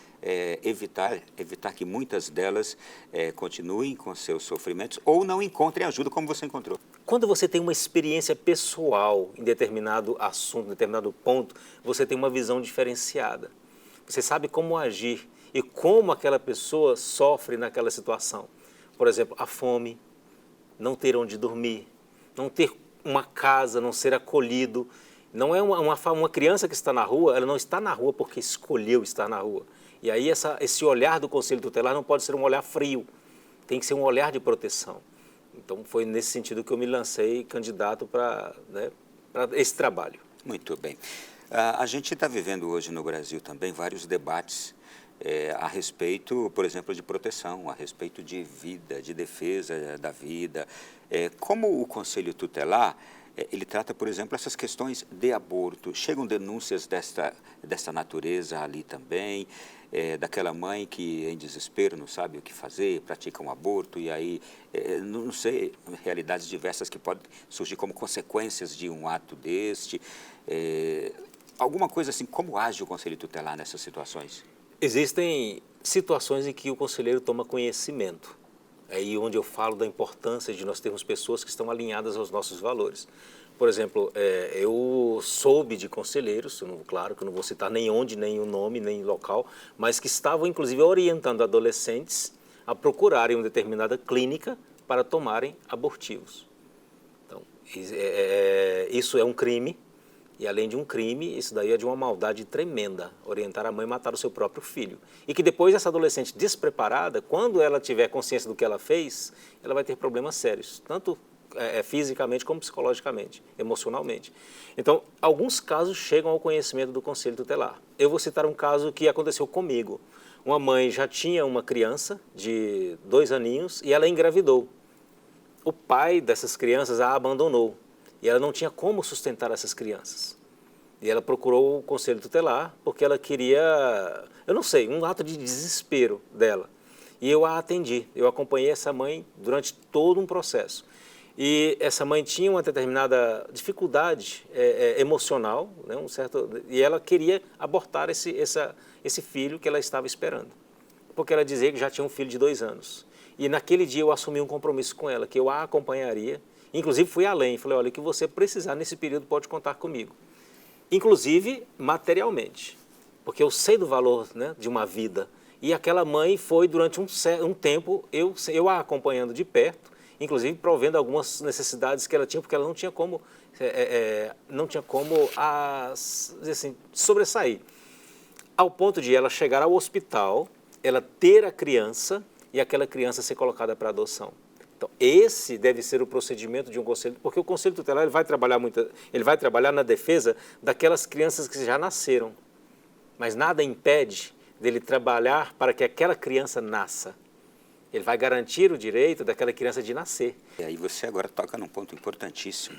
evitar que muitas delas continuem com seus sofrimentos ou não encontrem ajuda como você encontrou. Quando você tem uma experiência pessoal em determinado assunto, em determinado ponto, você tem uma visão diferenciada. Você sabe como agir e como aquela pessoa sofre naquela situação. Por exemplo, a fome, não ter onde dormir, não ter uma casa, não ser acolhido. Não é uma criança que está na rua, ela não está na rua porque escolheu estar na rua. E aí esse olhar do Conselho Tutelar não pode ser um olhar frio, tem que ser um olhar de proteção. Então foi nesse sentido que eu me lancei candidato para esse trabalho. Muito bem. A gente está vivendo hoje no Brasil também vários debates a respeito, por exemplo, de proteção, a respeito de vida, de defesa da vida. Como o Conselho Tutelar, ele trata, por exemplo, essas questões de aborto. Chegam denúncias desta natureza ali também, daquela mãe que, em desespero, não sabe o que fazer, pratica um aborto e aí, não sei, realidades diversas que podem surgir como consequências de um ato deste. Alguma coisa assim, como age o Conselho Tutelar nessas situações? Existem situações em que o conselheiro toma conhecimento. É aí onde eu falo da importância de nós termos pessoas que estão alinhadas aos nossos valores. Por exemplo, eu soube de conselheiros, claro que eu não vou citar nem onde, nem o nome, nem local, mas que estavam inclusive orientando adolescentes a procurarem uma determinada clínica para tomarem abortivos. Então, isso é um crime E além de um crime, isso daí é de uma maldade tremenda, orientar a mãe a matar o seu próprio filho. E que depois essa adolescente despreparada, quando ela tiver consciência do que ela fez, ela vai ter problemas sérios, tanto fisicamente como psicologicamente, emocionalmente. Então, alguns casos chegam ao conhecimento do Conselho Tutelar. Eu vou citar um caso que aconteceu comigo. Uma mãe já tinha uma criança de 2 aninhos e ela engravidou. O pai dessas crianças a abandonou e ela não tinha como sustentar essas crianças. E ela procurou o Conselho Tutelar porque ela queria, eu não sei, um ato de desespero dela. E eu a atendi, eu acompanhei essa mãe durante todo um processo. E essa mãe tinha uma determinada dificuldade emocional, né, e ela queria abortar esse filho que ela estava esperando. Porque ela dizia que já tinha um filho de 2 anos. E naquele dia eu assumi um compromisso com ela, que eu a acompanharia. Inclusive fui além, falei, olha, o que você precisar nesse período pode contar comigo. Inclusive materialmente, porque eu sei do valor, né, de uma vida. E aquela mãe foi durante um tempo, eu a acompanhando de perto, inclusive provendo algumas necessidades que ela tinha, porque ela não tinha como, assim, sobressair. Ao ponto de ela chegar ao hospital, ela ter a criança e aquela criança ser colocada para adoção. Então, esse deve ser o procedimento de um conselho, porque o Conselho Tutelar ele vai trabalhar na defesa daquelas crianças que já nasceram, mas nada impede dele trabalhar para que aquela criança nasça. Ele vai garantir o direito daquela criança de nascer. E aí você agora toca num ponto importantíssimo.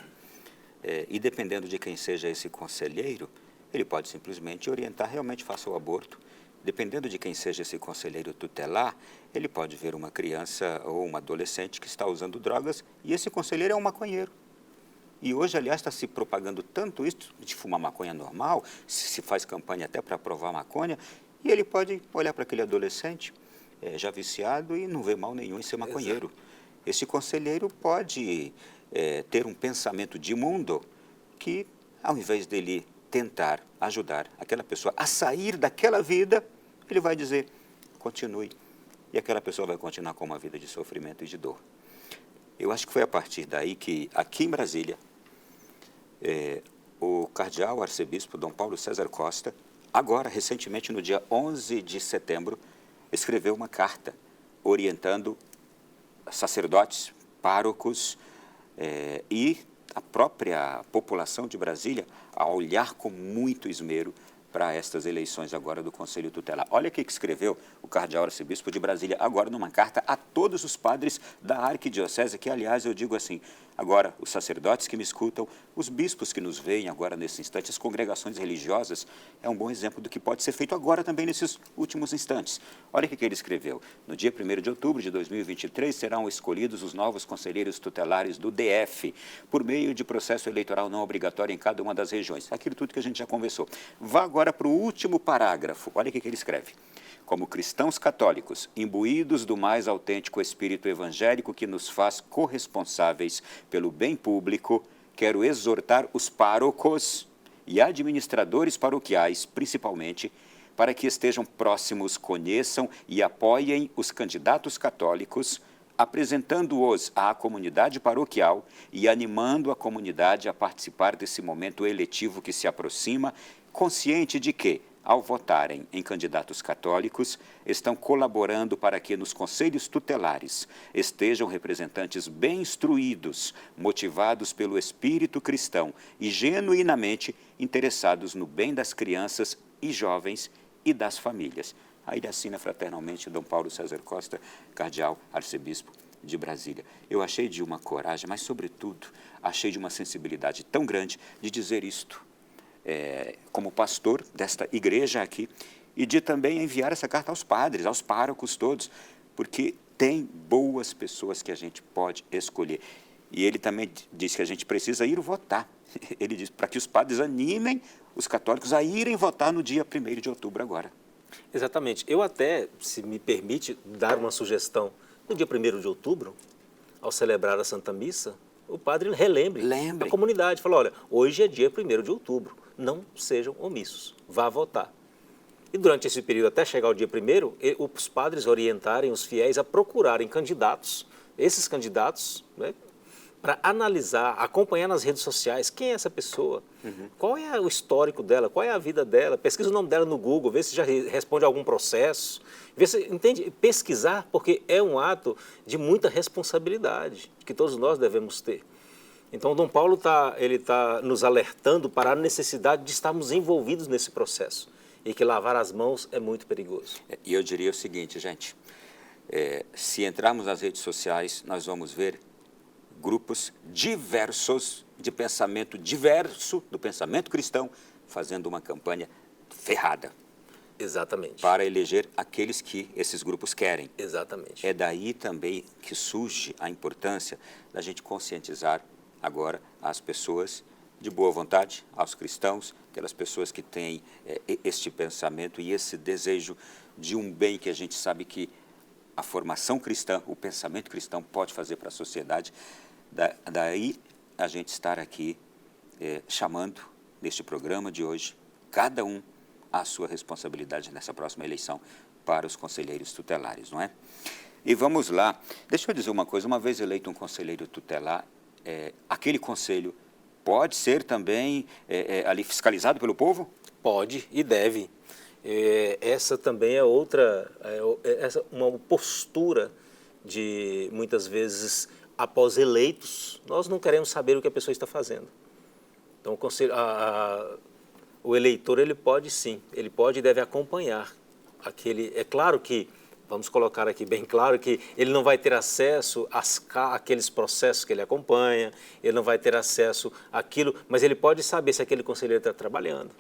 E dependendo de quem seja esse conselheiro, ele pode simplesmente orientar, realmente faça o aborto. Dependendo de quem seja esse conselheiro tutelar, ele pode ver uma criança ou uma adolescente que está usando drogas e esse conselheiro é um maconheiro. E hoje, aliás, está se propagando tanto isso de fumar maconha normal, se faz campanha até para aprovar maconha, e ele pode olhar para aquele adolescente já viciado e não vê mal nenhum em ser maconheiro. Exato. Esse conselheiro pode ter um pensamento de mundo que, ao invés dele tentar ajudar aquela pessoa a sair daquela vida, ele vai dizer, continue. E aquela pessoa vai continuar com uma vida de sofrimento e de dor. Eu acho que foi a partir daí que, aqui em Brasília, o cardeal arcebispo Dom Paulo César Costa, agora, recentemente, no dia 11 de setembro, escreveu uma carta orientando sacerdotes, párocos e a própria população de Brasília a olhar com muito esmero para estas eleições agora do Conselho Tutelar. Olha o que escreveu o cardeal arcebispo de Brasília, agora numa carta a todos os padres da arquidiocese, que, aliás, eu digo assim, agora os sacerdotes que me escutam, os bispos que nos veem agora nesse instante, as congregações religiosas, é um bom exemplo do que pode ser feito agora também nesses últimos instantes. Olha o que ele escreveu. No dia 1º de outubro de 2023, serão escolhidos os novos conselheiros tutelares do DF, por meio de processo eleitoral não obrigatório em cada uma das regiões. Aquilo tudo que a gente já conversou. Vá agora para o último parágrafo. Olha o que ele escreve. Como cristãos católicos, imbuídos do mais autêntico espírito evangélico que nos faz corresponsáveis pelo bem público, quero exortar os párocos e administradores paroquiais, principalmente, para que estejam próximos, conheçam e apoiem os candidatos católicos, apresentando-os à comunidade paroquial e animando a comunidade a participar desse momento eletivo que se aproxima, consciente de que, ao votarem em candidatos católicos, estão colaborando para que nos conselhos tutelares estejam representantes bem instruídos, motivados pelo espírito cristão e genuinamente interessados no bem das crianças e jovens e das famílias. Aí ele assina fraternalmente Dom Paulo César Costa, cardeal arcebispo de Brasília. Eu achei de uma coragem, mas, sobretudo, achei de uma sensibilidade tão grande de dizer isto como pastor desta igreja aqui e de também enviar essa carta aos padres, aos párocos todos, porque tem boas pessoas que a gente pode escolher. E ele também diz que a gente precisa ir votar. Ele diz para que os padres animem os católicos a irem votar no dia 1º de outubro agora. Exatamente. Eu até, se me permite, dar uma sugestão. No dia 1º de outubro, ao celebrar a Santa Missa, o padre relembre a comunidade. Fala, olha, hoje é dia 1º de outubro. Não sejam omissos. Vá votar. E durante esse período, até chegar o dia 1º, os padres orientarem os fiéis a procurarem candidatos. Esses candidatos, né, para analisar, acompanhar nas redes sociais quem é essa pessoa, qual é o histórico dela, qual é a vida dela, pesquisa o nome dela no Google, vê se já responde a algum processo, vê se, entende? Pesquisar, porque é um ato de muita responsabilidade que todos nós devemos ter. Então, Dom Paulo ele tá nos alertando para a necessidade de estarmos envolvidos nesse processo e que lavar as mãos é muito perigoso. E eu diria o seguinte, gente, se entrarmos nas redes sociais, nós vamos ver grupos diversos, de pensamento diverso, do pensamento cristão, fazendo uma campanha ferrada. Exatamente. Para eleger aqueles que esses grupos querem. Exatamente. É daí também que surge a importância da gente conscientizar agora as pessoas de boa vontade, aos cristãos, aquelas pessoas que têm este pensamento e esse desejo de um bem que a gente sabe que a formação cristã, o pensamento cristão pode fazer para a sociedade. Daí a gente estar aqui chamando, neste programa de hoje, cada um a sua responsabilidade nessa próxima eleição para os conselheiros tutelares, não é? E vamos lá, deixa eu dizer uma coisa, uma vez eleito um conselheiro tutelar, aquele conselho pode ser também ali fiscalizado pelo povo? Pode e deve. Essa também é uma postura de, muitas vezes, após eleitos, nós não queremos saber o que a pessoa está fazendo. Então, o eleitor, ele pode sim, ele pode e deve acompanhar aquele. É claro que, vamos colocar aqui bem claro, que ele não vai ter acesso àqueles processos que ele acompanha, ele não vai ter acesso àquilo, mas ele pode saber se aquele conselheiro está trabalhando.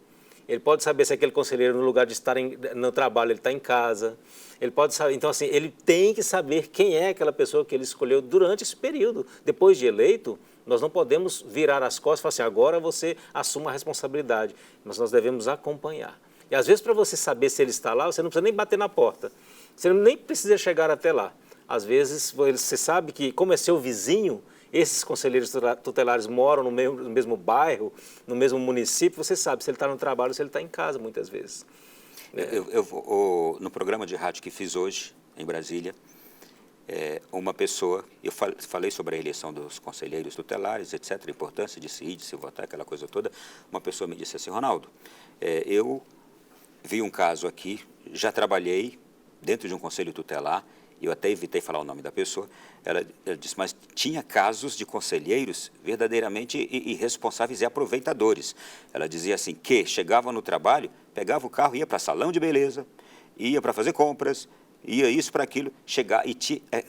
Ele pode saber se aquele conselheiro, no lugar de estar no trabalho, ele está em casa. Ele pode saber. Então, assim, ele tem que saber quem é aquela pessoa que ele escolheu durante esse período. Depois de eleito, nós não podemos virar as costas e falar assim, agora você assuma a responsabilidade. Mas nós devemos acompanhar. E, às vezes, para você saber se ele está lá, você não precisa nem bater na porta. Você nem precisa chegar até lá. Às vezes, você sabe que, como é seu vizinho, esses conselheiros tutelares moram no mesmo bairro, no mesmo município, você sabe se ele está no trabalho ou se ele está em casa, muitas vezes. No programa de rádio que fiz hoje, em Brasília, uma pessoa, eu falei sobre a eleição dos conselheiros tutelares, etc., a importância de se ir, de se votar, aquela coisa toda. Uma pessoa me disse assim, Ronaldo, eu vi um caso aqui, já trabalhei dentro de um conselho tutelar, eu até evitei falar o nome da pessoa, ela disse, mas tinha casos de conselheiros verdadeiramente irresponsáveis e aproveitadores. Ela dizia assim, que chegava no trabalho, pegava o carro, ia para salão de beleza, ia para fazer compras, ia isso para aquilo,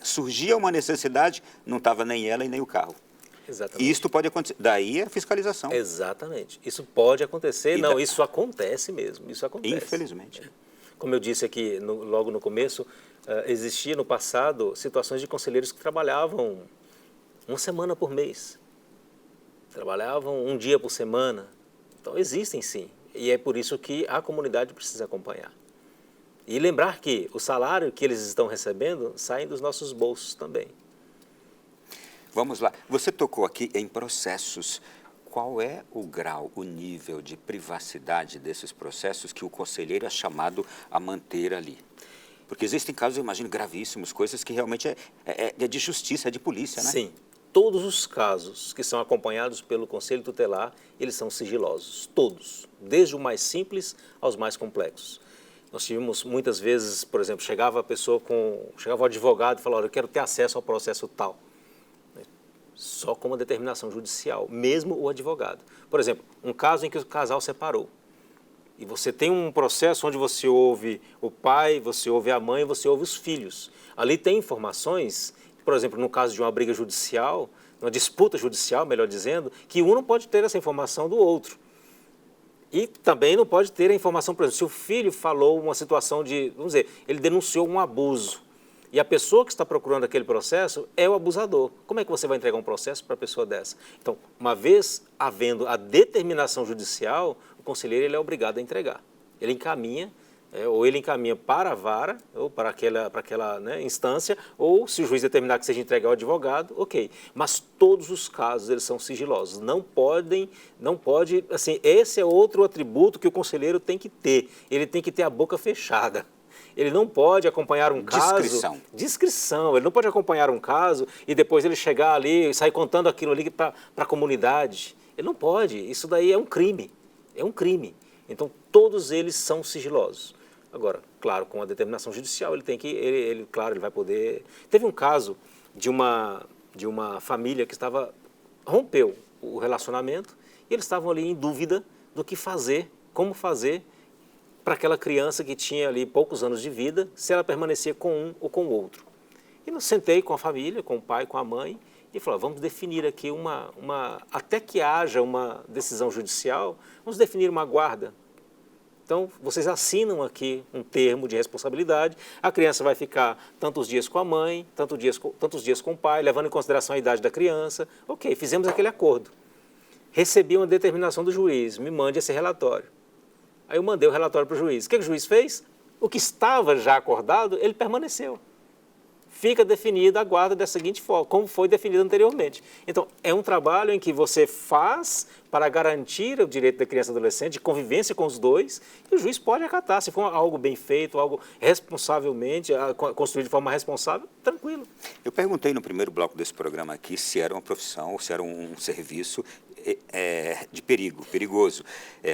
surgia uma necessidade, não estava nem ela e nem o carro. Exatamente. E isto pode acontecer, daí a fiscalização. Exatamente, isso pode acontecer, isso acontece mesmo, isso acontece. Infelizmente. Como eu disse aqui logo no começo, existia no passado situações de conselheiros que trabalhavam uma semana por mês, trabalhavam um dia por semana. Então, existem sim, e é por isso que a comunidade precisa acompanhar. E lembrar que o salário que eles estão recebendo sai dos nossos bolsos também. Vamos lá, você tocou aqui em processos. Qual é o grau, o nível de privacidade desses processos que o conselheiro é chamado a manter ali? Porque existem casos, eu imagino, gravíssimos, coisas que realmente é de justiça, é de polícia, né? Sim. Todos os casos que são acompanhados pelo Conselho Tutelar, eles são sigilosos, todos, desde o mais simples aos mais complexos. Nós tivemos muitas vezes, por exemplo, chegava o advogado e falava, eu quero ter acesso ao processo tal. Só com uma determinação judicial, mesmo o advogado. Por exemplo, um caso em que o casal separou. E você tem um processo onde você ouve o pai, você ouve a mãe, você ouve os filhos. Ali tem informações, por exemplo, no caso de uma briga judicial, uma disputa judicial, melhor dizendo, que um não pode ter essa informação do outro. E também não pode ter a informação, por exemplo, se o filho falou uma situação de, vamos dizer, ele denunciou um abuso. E a pessoa que está procurando aquele processo é o abusador. Como é que você vai entregar um processo para uma pessoa dessa? Então, uma vez havendo a determinação judicial, o conselheiro ele é obrigado a entregar. Ele encaminha, ou ele encaminha para a vara, ou para aquela instância, ou se o juiz determinar que seja entregue ao advogado, ok. Mas todos os casos eles são sigilosos. Não pode, assim, esse é outro atributo que o conselheiro tem que ter. Ele tem que ter a boca fechada. Ele não pode acompanhar um caso... Discrição. Ele não pode acompanhar um caso e depois ele chegar ali e sair contando aquilo ali para a comunidade. Ele não pode. Isso daí é um crime. É um crime. Então, todos eles são sigilosos. Agora, claro, com a determinação judicial, ele tem que... Claro, ele vai poder... Teve um caso de uma família que rompeu o relacionamento e eles estavam ali em dúvida do que fazer, como fazer para aquela criança que tinha ali poucos anos de vida, se ela permanecia com um ou com o outro. E eu sentei com a família, com o pai, com a mãe, e falei, vamos definir aqui até que haja uma decisão judicial, vamos definir uma guarda. Então, vocês assinam aqui um termo de responsabilidade, a criança vai ficar tantos dias com a mãe, tantos dias com o pai, levando em consideração a idade da criança. Ok, fizemos aquele acordo. Recebi uma determinação do juiz, me mande esse relatório. Aí eu mandei o relatório para o juiz. O que o juiz fez? O que estava já acordado, ele permaneceu. Fica definida a guarda da seguinte forma, como foi definido anteriormente. Então, é um trabalho em que você faz para garantir o direito da criança e adolescente, de convivência com os dois, e o juiz pode acatar. Se for algo bem feito, algo responsavelmente, construído de forma responsável, tranquilo. Eu perguntei no primeiro bloco desse programa aqui se era uma profissão ou se era um serviço de perigoso.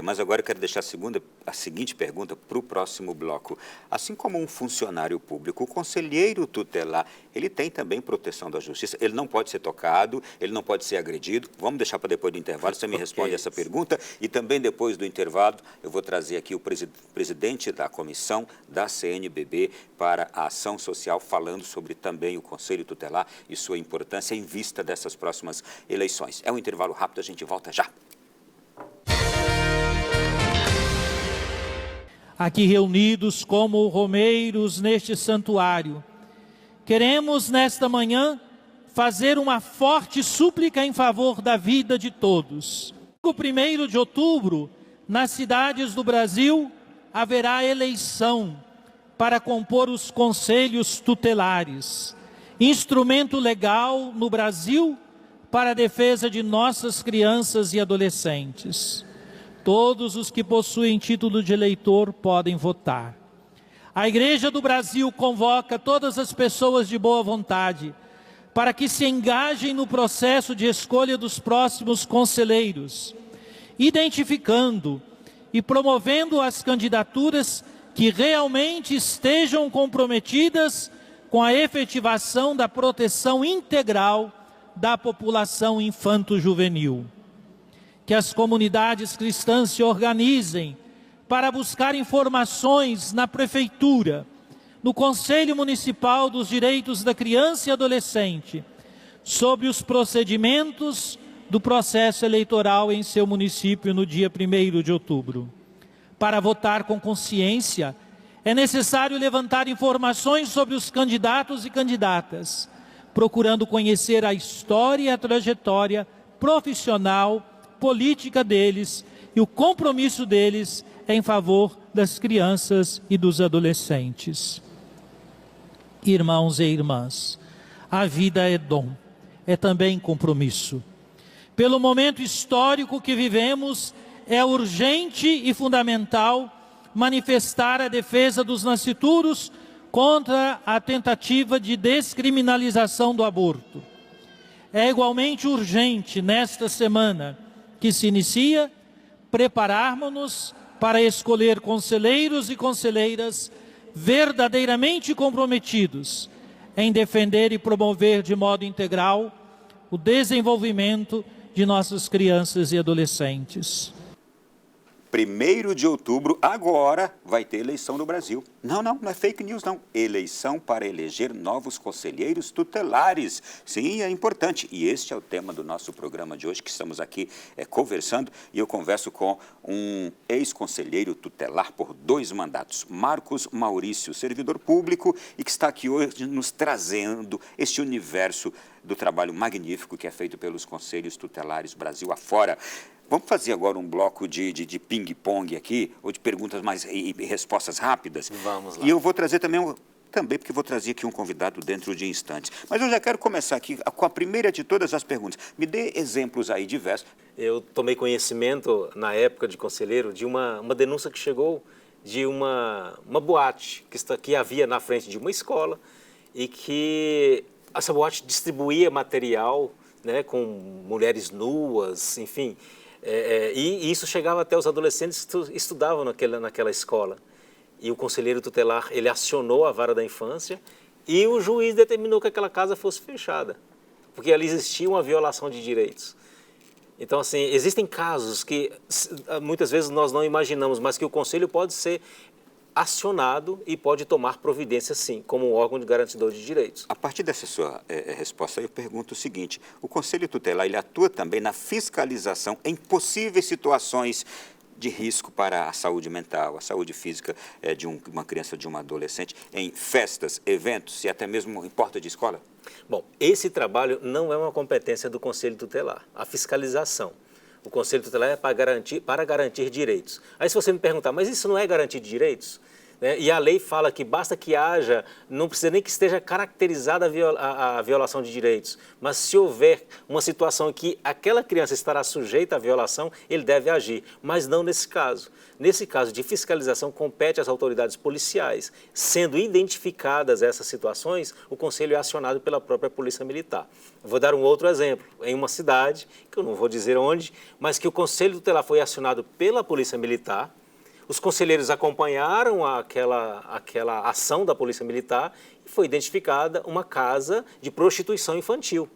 Mas agora eu quero deixar a seguinte pergunta para o próximo bloco. Assim como um funcionário público, o conselheiro tutelar, ele tem também proteção da justiça, ele não pode ser tocado, ele não pode ser agredido. Vamos deixar para depois do intervalo, você me responde essa pergunta. E também depois do intervalo, eu vou trazer aqui o presidente da comissão da CNBB para a ação social, falando sobre também o conselho tutelar e sua importância em vista dessas próximas eleições. É um intervalo rápido, a gente volta já. Aqui reunidos como romeiros neste santuário, queremos nesta manhã fazer uma forte súplica em favor da vida de todos. No 1º de outubro, nas cidades do Brasil, haverá eleição para compor os conselhos tutelares, instrumento legal no Brasil para a defesa de nossas crianças e adolescentes. Todos os que possuem título de eleitor podem votar. A Igreja do Brasil convoca todas as pessoas de boa vontade para que se engajem no processo de escolha dos próximos conselheiros, identificando e promovendo as candidaturas que realmente estejam comprometidas com a efetivação da proteção integral da população infanto-juvenil. Que as comunidades cristãs se organizem para buscar informações na Prefeitura, no Conselho Municipal dos Direitos da Criança e Adolescente, sobre os procedimentos do processo eleitoral em seu município no dia 1º de outubro. Para votar com consciência, é necessário levantar informações sobre os candidatos e candidatas, procurando conhecer a história e a trajetória profissional, política deles e o compromisso deles em favor das crianças e dos adolescentes. Irmãos e irmãs, a vida é dom, é também compromisso. Pelo momento histórico que vivemos, é urgente e fundamental manifestar a defesa dos nascituros contra a tentativa de descriminalização do aborto. É igualmente urgente, nesta semana que se inicia, prepararmos-nos para escolher conselheiros e conselheiras verdadeiramente comprometidos em defender e promover de modo integral o desenvolvimento de nossas crianças e adolescentes. 1º de outubro, agora, vai ter eleição no Brasil. Não é fake news, não. Eleição para eleger novos conselheiros tutelares. Sim, é importante. E este é o tema do nosso programa de hoje, que estamos aqui conversando. E eu converso com um ex-conselheiro tutelar por 2 mandatos, Marcos Maurício, servidor público, e que está aqui hoje nos trazendo este universo do trabalho magnífico que é feito pelos conselhos tutelares Brasil afora. Vamos fazer agora um bloco de ping-pong aqui, ou de perguntas e respostas rápidas. Vamos lá. E eu vou trazer também porque vou trazer aqui um convidado dentro de instantes. Mas eu já quero começar aqui com a primeira de todas as perguntas. Me dê exemplos aí diversos. Eu tomei conhecimento, na época de conselheiro, de uma denúncia que chegou de uma boate que havia na frente de uma escola e que essa boate distribuía material, né, com mulheres nuas, enfim, e isso chegava até os adolescentes que estudavam naquela escola. E o conselheiro tutelar, ele acionou a vara da infância e o juiz determinou que aquela casa fosse fechada, porque ali existia uma violação de direitos. Então, assim, existem casos que muitas vezes nós não imaginamos, mas que o conselho pode ser acionado e pode tomar providência, sim, como um órgão de garantidor de direitos. A partir dessa sua resposta, eu pergunto o seguinte: o Conselho Tutelar ele atua também na fiscalização em possíveis situações de risco para a saúde mental, a saúde física de uma criança ou de um adolescente, em festas, eventos e até mesmo em porta de escola? Bom, esse trabalho não é uma competência do Conselho Tutelar, a fiscalização. O Conselho Tutelar é para garantir direitos. Aí se você me perguntar, mas isso não é garantir direitos? E a lei fala que basta que haja, não precisa nem que esteja caracterizada a violação de direitos, mas se houver uma situação em que aquela criança estará sujeita à violação, ele deve agir, mas não nesse caso. Nesse caso de fiscalização, compete às autoridades policiais. Sendo identificadas essas situações, o Conselho é acionado pela própria Polícia Militar. Vou dar um outro exemplo. Em uma cidade, que eu não vou dizer onde, mas que o Conselho Tutelar foi acionado pela Polícia Militar. Os conselheiros acompanharam aquela ação da Polícia Militar e foi identificada uma casa de prostituição infantil.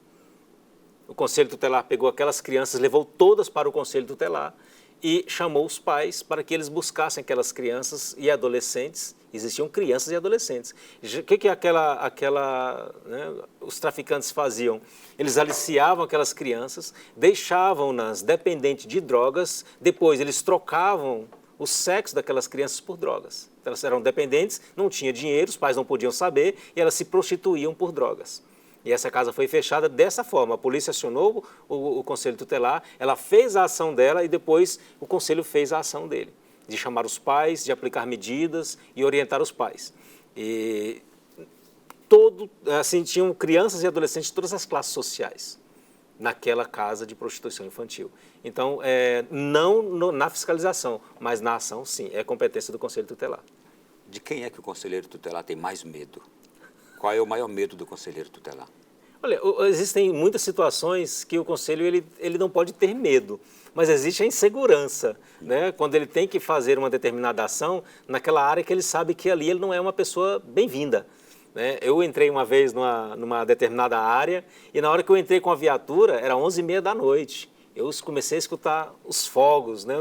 O Conselho Tutelar pegou aquelas crianças, levou todas para o Conselho Tutelar e chamou os pais para que eles buscassem aquelas crianças e adolescentes. Existiam crianças e adolescentes. O que os traficantes faziam? Eles aliciavam aquelas crianças, deixavam-nas dependentes de drogas, depois eles trocavam o sexo daquelas crianças por drogas. Elas eram dependentes, não tinham dinheiro, os pais não podiam saber e elas se prostituíam por drogas. E essa casa foi fechada dessa forma. A polícia acionou o Conselho Tutelar, ela fez a ação dela e depois o Conselho fez a ação dele, de chamar os pais, de aplicar medidas e orientar os pais. E tinham crianças e adolescentes de todas as classes sociais naquela casa de prostituição infantil. Então, não na fiscalização, mas na ação, sim, é competência do Conselho Tutelar. De quem é que o conselheiro tutelar tem mais medo? Qual é o maior medo do conselheiro tutelar? Olha, existem muitas situações que o conselho ele não pode ter medo, mas existe a insegurança, né? Quando ele tem que fazer uma determinada ação naquela área que ele sabe que ali ele não é uma pessoa bem-vinda. Eu entrei uma vez numa determinada área e na hora que eu entrei com a viatura, era 11h30 da noite. Eu comecei a escutar os fogos, né,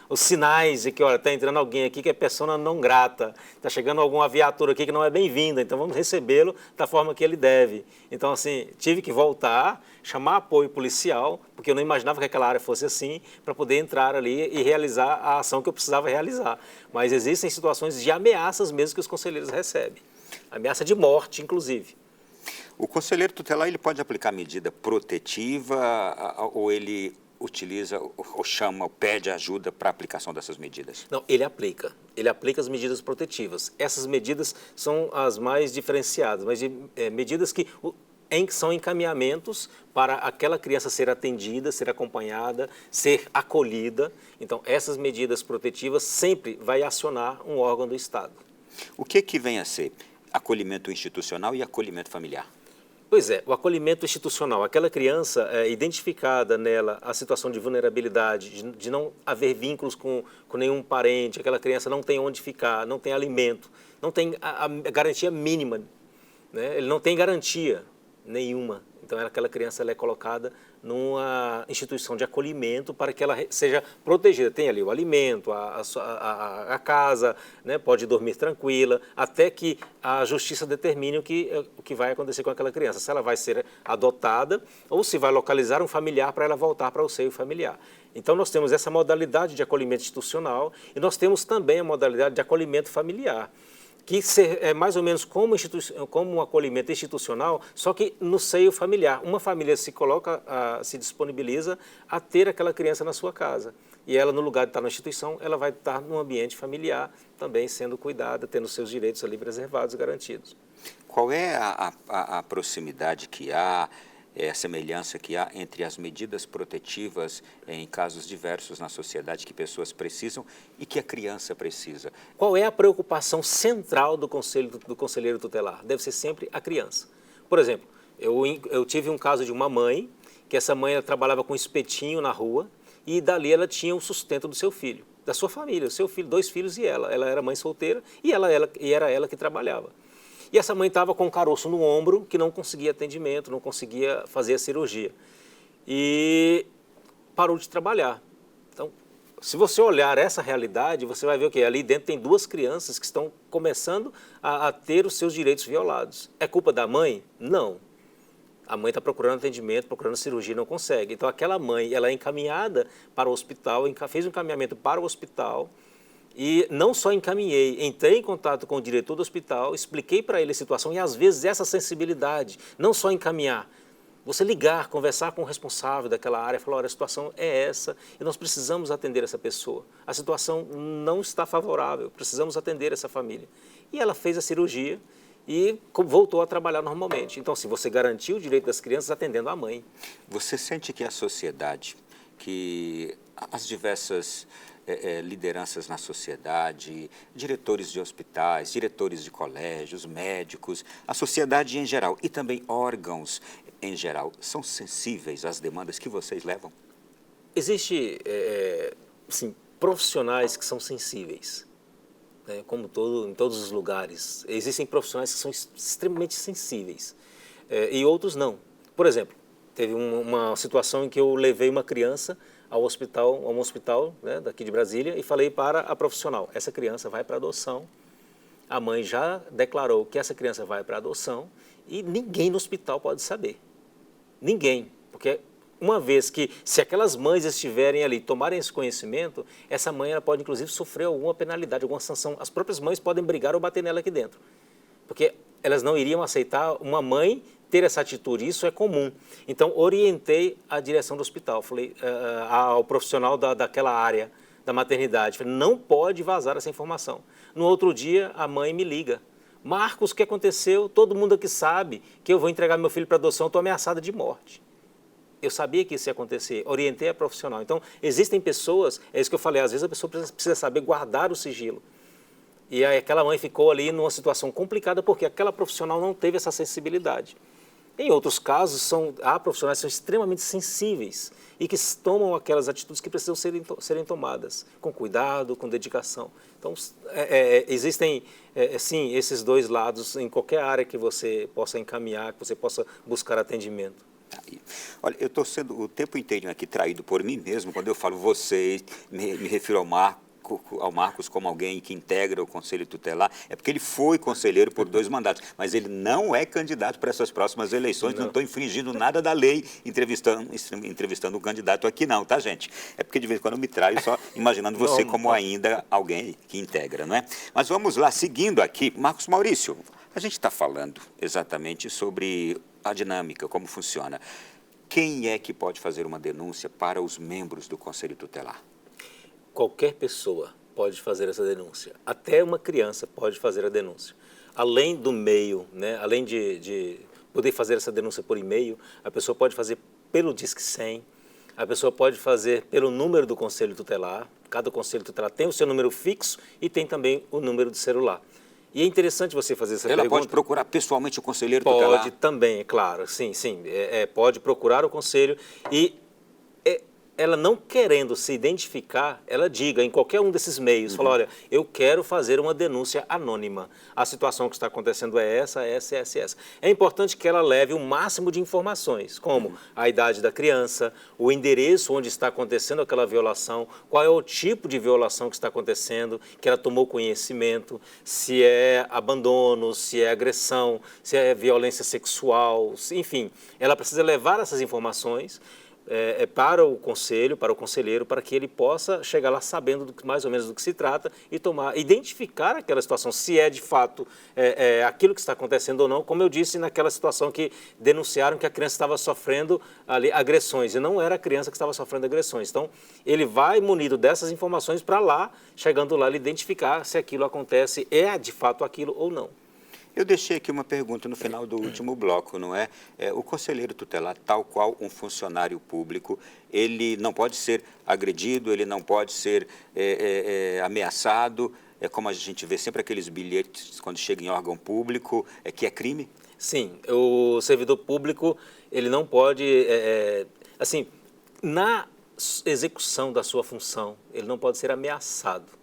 os sinais de que, olha, está entrando alguém aqui que é persona não grata, está chegando alguma viatura aqui que não é bem-vinda, então vamos recebê-lo da forma que ele deve. Então, assim, tive que voltar, chamar apoio policial, porque eu não imaginava que aquela área fosse assim, para poder entrar ali e realizar a ação que eu precisava realizar. Mas existem situações de ameaças mesmo que os conselheiros recebem. Ameaça de morte, inclusive. O conselheiro tutelar ele pode aplicar medida protetiva ou ele utiliza ou chama ou pede ajuda para a aplicação dessas medidas? Não, ele aplica as medidas protetivas. Essas medidas são as mais diferenciadas, mas medidas que são encaminhamentos para aquela criança ser atendida, ser acompanhada, ser acolhida. Então, essas medidas protetivas sempre vai acionar um órgão do Estado. O que vem a ser acolhimento institucional e acolhimento familiar? Pois é, o acolhimento institucional, aquela criança identificada nela a situação de vulnerabilidade, de não haver vínculos com nenhum parente, aquela criança não tem onde ficar, não tem alimento, não tem a garantia mínima, né? Ele não tem garantia nenhuma. Então, aquela criança ela é colocada numa instituição de acolhimento para que ela seja protegida. Tem ali o alimento, a casa, né? Pode dormir tranquila, até que a justiça determine o que vai acontecer com aquela criança. Se ela vai ser adotada ou se vai localizar um familiar para ela voltar para o seio familiar. Então, nós temos essa modalidade de acolhimento institucional e nós temos também a modalidade de acolhimento familiar, que é mais ou menos como um acolhimento institucional, só que no seio familiar. Uma família se disponibiliza a ter aquela criança na sua casa. E ela, no lugar de estar na instituição, ela vai estar num ambiente familiar, também sendo cuidada, tendo seus direitos ali preservados e garantidos. Qual é a proximidade que há a semelhança que há entre as medidas protetivas em casos diversos na sociedade que pessoas precisam e que a criança precisa. Qual é a preocupação central do conselheiro tutelar? Deve ser sempre a criança. Por exemplo, eu tive um caso de uma mãe, que essa mãe ela trabalhava com espetinho na rua e dali ela tinha o sustento do seu filho, da sua família, o seu filho, 2 filhos e ela. Ela era mãe solteira e era ela que trabalhava. E essa mãe estava com um caroço no ombro que não conseguia atendimento, não conseguia fazer a cirurgia. E parou de trabalhar. Então, se você olhar essa realidade, você vai ver o quê? Ali dentro tem 2 crianças que estão começando a ter os seus direitos violados. É culpa da mãe? Não. A mãe está procurando atendimento, procurando cirurgia, não consegue. Então, aquela mãe, ela é encaminhada para o hospital, fez um encaminhamento para o hospital. E não só encaminhei, entrei em contato com o diretor do hospital, expliquei para ele a situação e às vezes essa sensibilidade, não só encaminhar, você ligar, conversar com o responsável daquela área, falar, olha, a situação é essa e nós precisamos atender essa pessoa. A situação não está favorável, precisamos atender essa família. E ela fez a cirurgia e voltou a trabalhar normalmente. Então, assim, você garantiu o direito das crianças atendendo a mãe. Você sente que a sociedade, que as diversas lideranças na sociedade, diretores de hospitais, diretores de colégios, médicos, a sociedade em geral e também órgãos em geral, são sensíveis às demandas que vocês levam? Existe, assim, profissionais que são sensíveis, né, como em todos os lugares. Existem profissionais que são extremamente sensíveis e outros não. Por exemplo, teve uma situação em que eu levei uma criança a um hospital, né, daqui de Brasília, e falei para a profissional, essa criança vai para adoção, a mãe já declarou que essa criança vai para adoção e ninguém no hospital pode saber. Ninguém, porque uma vez que, se aquelas mães estiverem ali, tomarem esse conhecimento, essa mãe ela pode inclusive sofrer alguma penalidade, alguma sanção. As próprias mães podem brigar ou bater nela aqui dentro, porque elas não iriam aceitar uma mãe ter essa atitude, isso é comum. Então, orientei a direção do hospital, falei ao profissional daquela área da maternidade, falei, não pode vazar essa informação. No outro dia, a mãe me liga, Marcos, o que aconteceu? Todo mundo aqui sabe que eu vou entregar meu filho para adoção, estou ameaçada de morte. Eu sabia que isso ia acontecer, orientei a profissional. Então, existem pessoas, é isso que eu falei, às vezes a pessoa precisa saber guardar o sigilo. E aí aquela mãe ficou ali numa situação complicada porque aquela profissional não teve essa sensibilidade. Em outros casos, há profissionais que são extremamente sensíveis e que tomam aquelas atitudes que precisam serem tomadas com cuidado, com dedicação. Então, existem, sim, esses 2 lados em qualquer área que você possa encaminhar, que você possa buscar atendimento. Olha, eu estou sendo o tempo inteiro aqui traído por mim mesmo, quando eu falo vocês, me refiro ao Marcos como alguém que integra o Conselho Tutelar, é porque ele foi conselheiro por 2 mandatos, mas ele não é candidato para essas próximas eleições, não estou infringindo nada da lei entrevistando o candidato aqui não, tá, gente? É porque de vez em quando eu me traio só imaginando você como ainda alguém que integra, não é? Mas vamos lá, seguindo aqui, Marcos Maurício, a gente está falando exatamente sobre a dinâmica, como funciona. Quem é que pode fazer uma denúncia para os membros do Conselho Tutelar? Qualquer pessoa pode fazer essa denúncia, até uma criança pode fazer a denúncia. Além do meio, né, além de poder fazer essa denúncia por e-mail, a pessoa pode fazer pelo Disque 100, a pessoa pode fazer pelo número do Conselho Tutelar, cada Conselho Tutelar tem o seu número fixo e tem também o número de celular. E é interessante você fazer essa pergunta. Ela pode procurar pessoalmente o Conselheiro Tutelar? Pode também, é claro, sim, pode procurar o Conselho e ela não querendo se identificar, ela diga em qualquer um desses meios, fala, olha, eu quero fazer uma denúncia anônima. A situação que está acontecendo é essa. É importante que ela leve o máximo de informações, como a idade da criança, o endereço onde está acontecendo aquela violação, qual é o tipo de violação que está acontecendo, que ela tomou conhecimento, se é abandono, se é agressão, se é violência sexual, enfim. Ela precisa levar essas informações para o conselho, para o conselheiro, para que ele possa chegar lá sabendo mais ou menos do que se trata e identificar aquela situação, se é de fato aquilo que está acontecendo ou não, como eu disse naquela situação que denunciaram que a criança estava sofrendo ali agressões, e não era a criança que estava sofrendo agressões. Então, ele vai munido dessas informações para lá, chegando lá, ele identificar se aquilo acontece, é de fato aquilo ou não. Eu deixei aqui uma pergunta no final do último bloco, não é? O conselheiro tutelar, tal qual um funcionário público, ele não pode ser agredido, ele não pode ser ameaçado, como a gente vê sempre aqueles bilhetes quando chega em órgão público, que é crime? Sim, o servidor público, ele não pode, assim, na execução da sua função, ele não pode ser ameaçado.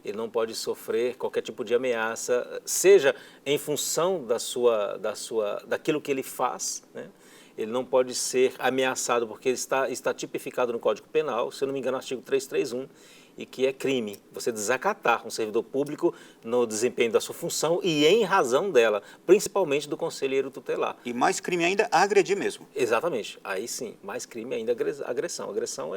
Ele não pode sofrer qualquer tipo de ameaça, seja em função daquilo que ele faz, né? Ele não pode ser ameaçado porque está tipificado no Código Penal, se eu não me engano, artigo 331, e que é crime você desacatar um servidor público no desempenho da sua função e em razão dela, principalmente do conselheiro tutelar. E mais crime ainda, agredir mesmo. Exatamente, aí sim, mais crime ainda, agressão. Agressão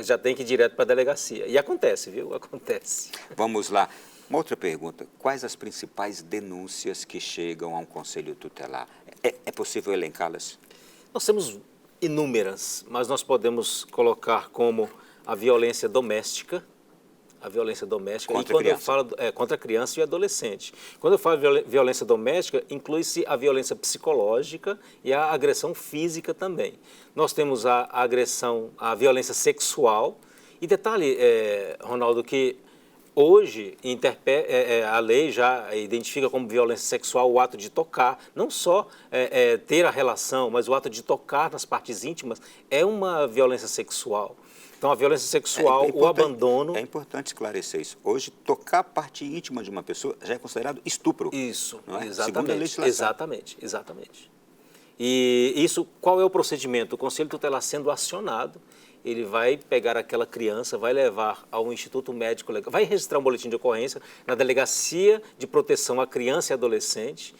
já tem que ir direto para a delegacia. E acontece, viu? Acontece. Vamos lá. Uma outra pergunta. Quais as principais denúncias que chegam a um conselho tutelar? É possível elencá-las? Nós temos inúmeras, mas nós podemos colocar como a violência doméstica, Contra e quando criança. eu falo contra criança e adolescente. Quando eu falo violência doméstica, inclui-se a violência psicológica e a agressão física também. Nós temos a agressão, a violência sexual. E detalhe, Ronaldo, que hoje a lei já identifica como violência sexual o ato de tocar, não só ter a relação, mas o ato de tocar nas partes íntimas é uma violência sexual. Então, a violência sexual, o abandono... É importante esclarecer isso. Hoje, tocar a parte íntima de uma pessoa já é considerado estupro. Isso, não é? exatamente. Segundo a legislação. Exatamente. E isso, qual é o procedimento? O Conselho Tutelar sendo acionado, ele vai pegar aquela criança, vai levar ao Instituto Médico Legal, vai registrar um boletim de ocorrência na Delegacia de Proteção à Criança e Adolescente,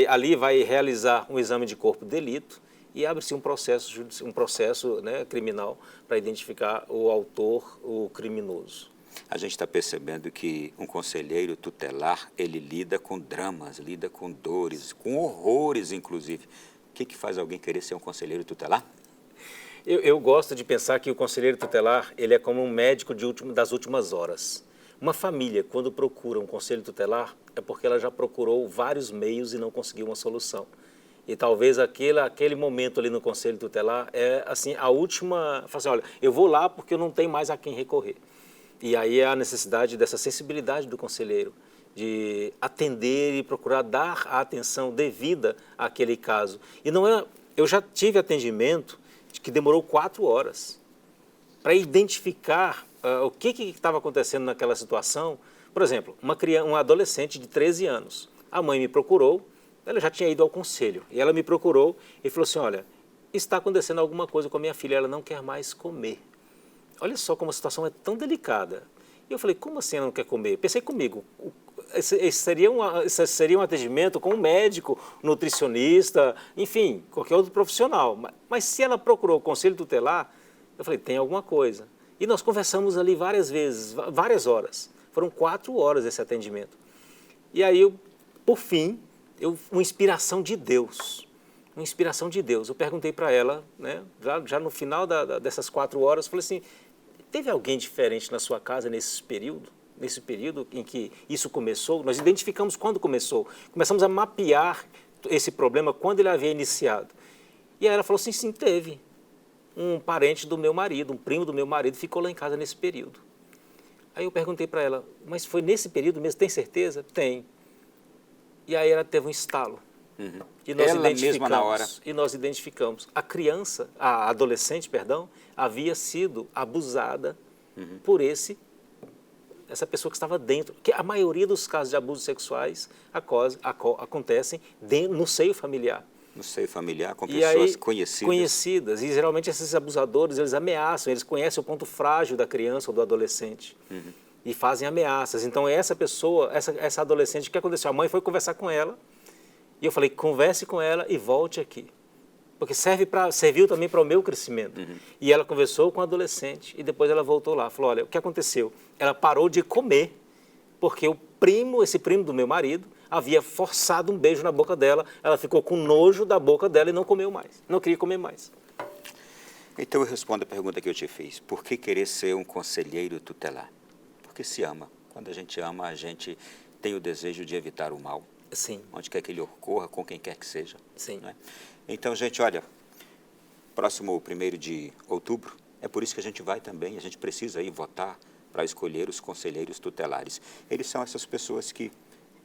ali vai realizar um exame de corpo de delito, e abre-se um processo criminal para identificar o autor, o criminoso. A gente está percebendo que um conselheiro tutelar, ele lida com dramas, lida com dores, com horrores, inclusive. O que faz alguém querer ser um conselheiro tutelar? Eu gosto de pensar que o conselheiro tutelar, ele é como um médico das últimas horas. Uma família, quando procura um conselho tutelar, é porque ela já procurou vários meios e não conseguiu uma solução. E talvez aquele momento ali no conselho tutelar é assim, a última, fala assim, olha, eu vou lá porque eu não tenho mais a quem recorrer. E aí é a necessidade dessa sensibilidade do conselheiro, de atender e procurar dar a atenção devida àquele caso. E não é, eu já tive atendimento que demorou 4 horas para identificar o que estava acontecendo naquela situação. Por exemplo, um adolescente de 13 anos, a mãe me procurou, ela já tinha ido ao conselho, e ela me procurou e falou assim, olha, está acontecendo alguma coisa com a minha filha, ela não quer mais comer. Olha só como a situação é tão delicada. E eu falei, como assim ela não quer comer? Pensei comigo, esse seria um atendimento com um médico, nutricionista, enfim, qualquer outro profissional. Mas se ela procurou o conselho tutelar, eu falei, tem alguma coisa. E nós conversamos ali várias vezes, várias horas. Foram 4 horas esse atendimento. E aí, por fim, uma inspiração de Deus. Uma inspiração de Deus. Eu perguntei para ela, né, já no final dessas 4 horas, falei assim, teve alguém diferente na sua casa nesse período em que isso começou? Nós identificamos quando começou. Começamos a mapear esse problema quando ele havia iniciado. E aí ela falou assim, sim, teve. Um parente do meu marido, um primo do meu marido, ficou lá em casa nesse período. Aí eu perguntei para ela, mas foi nesse período mesmo? Tem certeza? Tem. E aí ela teve um estalo. Uhum. E nós ela mesma na hora. E nós identificamos. A adolescente, havia sido abusada por essa pessoa que estava dentro. Que a maioria dos casos de abusos sexuais acontecem no seio familiar. No seio familiar, com pessoas conhecidas. E geralmente esses abusadores, eles ameaçam, eles conhecem o ponto frágil da criança ou do adolescente. E fazem ameaças. Então, essa pessoa, essa adolescente, o que aconteceu? A mãe foi conversar com ela, e eu falei, converse com ela e volte aqui. Porque serviu também para o meu crescimento. E ela conversou com o adolescente, e depois ela voltou lá. Falou, olha, o que aconteceu? Ela parou de comer, porque esse primo do meu marido, havia forçado um beijo na boca dela, ela ficou com nojo da boca dela e não comeu mais, não queria comer mais. Então, eu respondo a pergunta que eu te fiz. Por que querer ser um conselheiro tutelar? Porque se ama. Quando a gente ama, a gente tem o desejo de evitar o mal. Sim. Onde quer que ele ocorra, com quem quer que seja. Sim. Não é? Então, gente, olha, próximo 1º de outubro, é por isso que a gente vai também, a gente precisa ir votar para escolher os conselheiros tutelares. Eles são essas pessoas que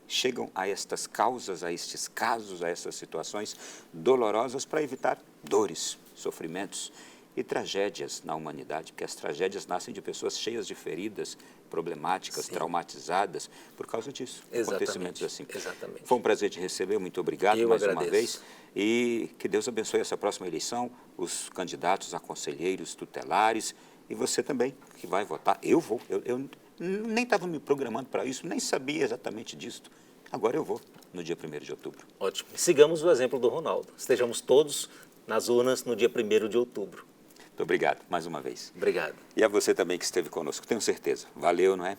chegam a estas causas, a estes casos, a essas situações dolorosas para evitar dores, sofrimentos e tragédias na humanidade, porque as tragédias nascem de pessoas cheias de feridas, problemáticas, Sim. traumatizadas, por causa disso, Exatamente. acontecimentos assim. Exatamente. Foi um prazer te receber, muito obrigado Eu mais agradeço. uma vez, e que Deus abençoe essa próxima eleição, os candidatos a conselheiros tutelares, e você também, que vai votar. Eu vou, eu nem estava me programando para isso, nem sabia exatamente disso. Agora eu vou, no dia 1º de outubro. Ótimo. Sigamos o exemplo do Ronaldo. Estejamos todos nas urnas no dia 1º de outubro. Muito obrigado, mais uma vez. Obrigado. E a você também que esteve conosco, tenho certeza. Valeu, não é?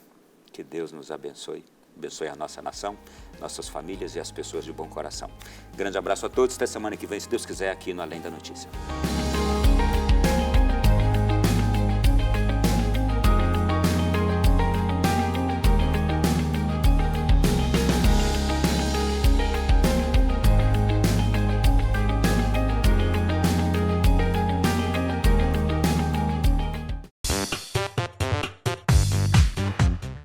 Que Deus nos abençoe. Abençoe a nossa nação, nossas famílias e as pessoas de bom coração. Grande abraço a todos. Até semana que vem, se Deus quiser, aqui no Além da Notícia.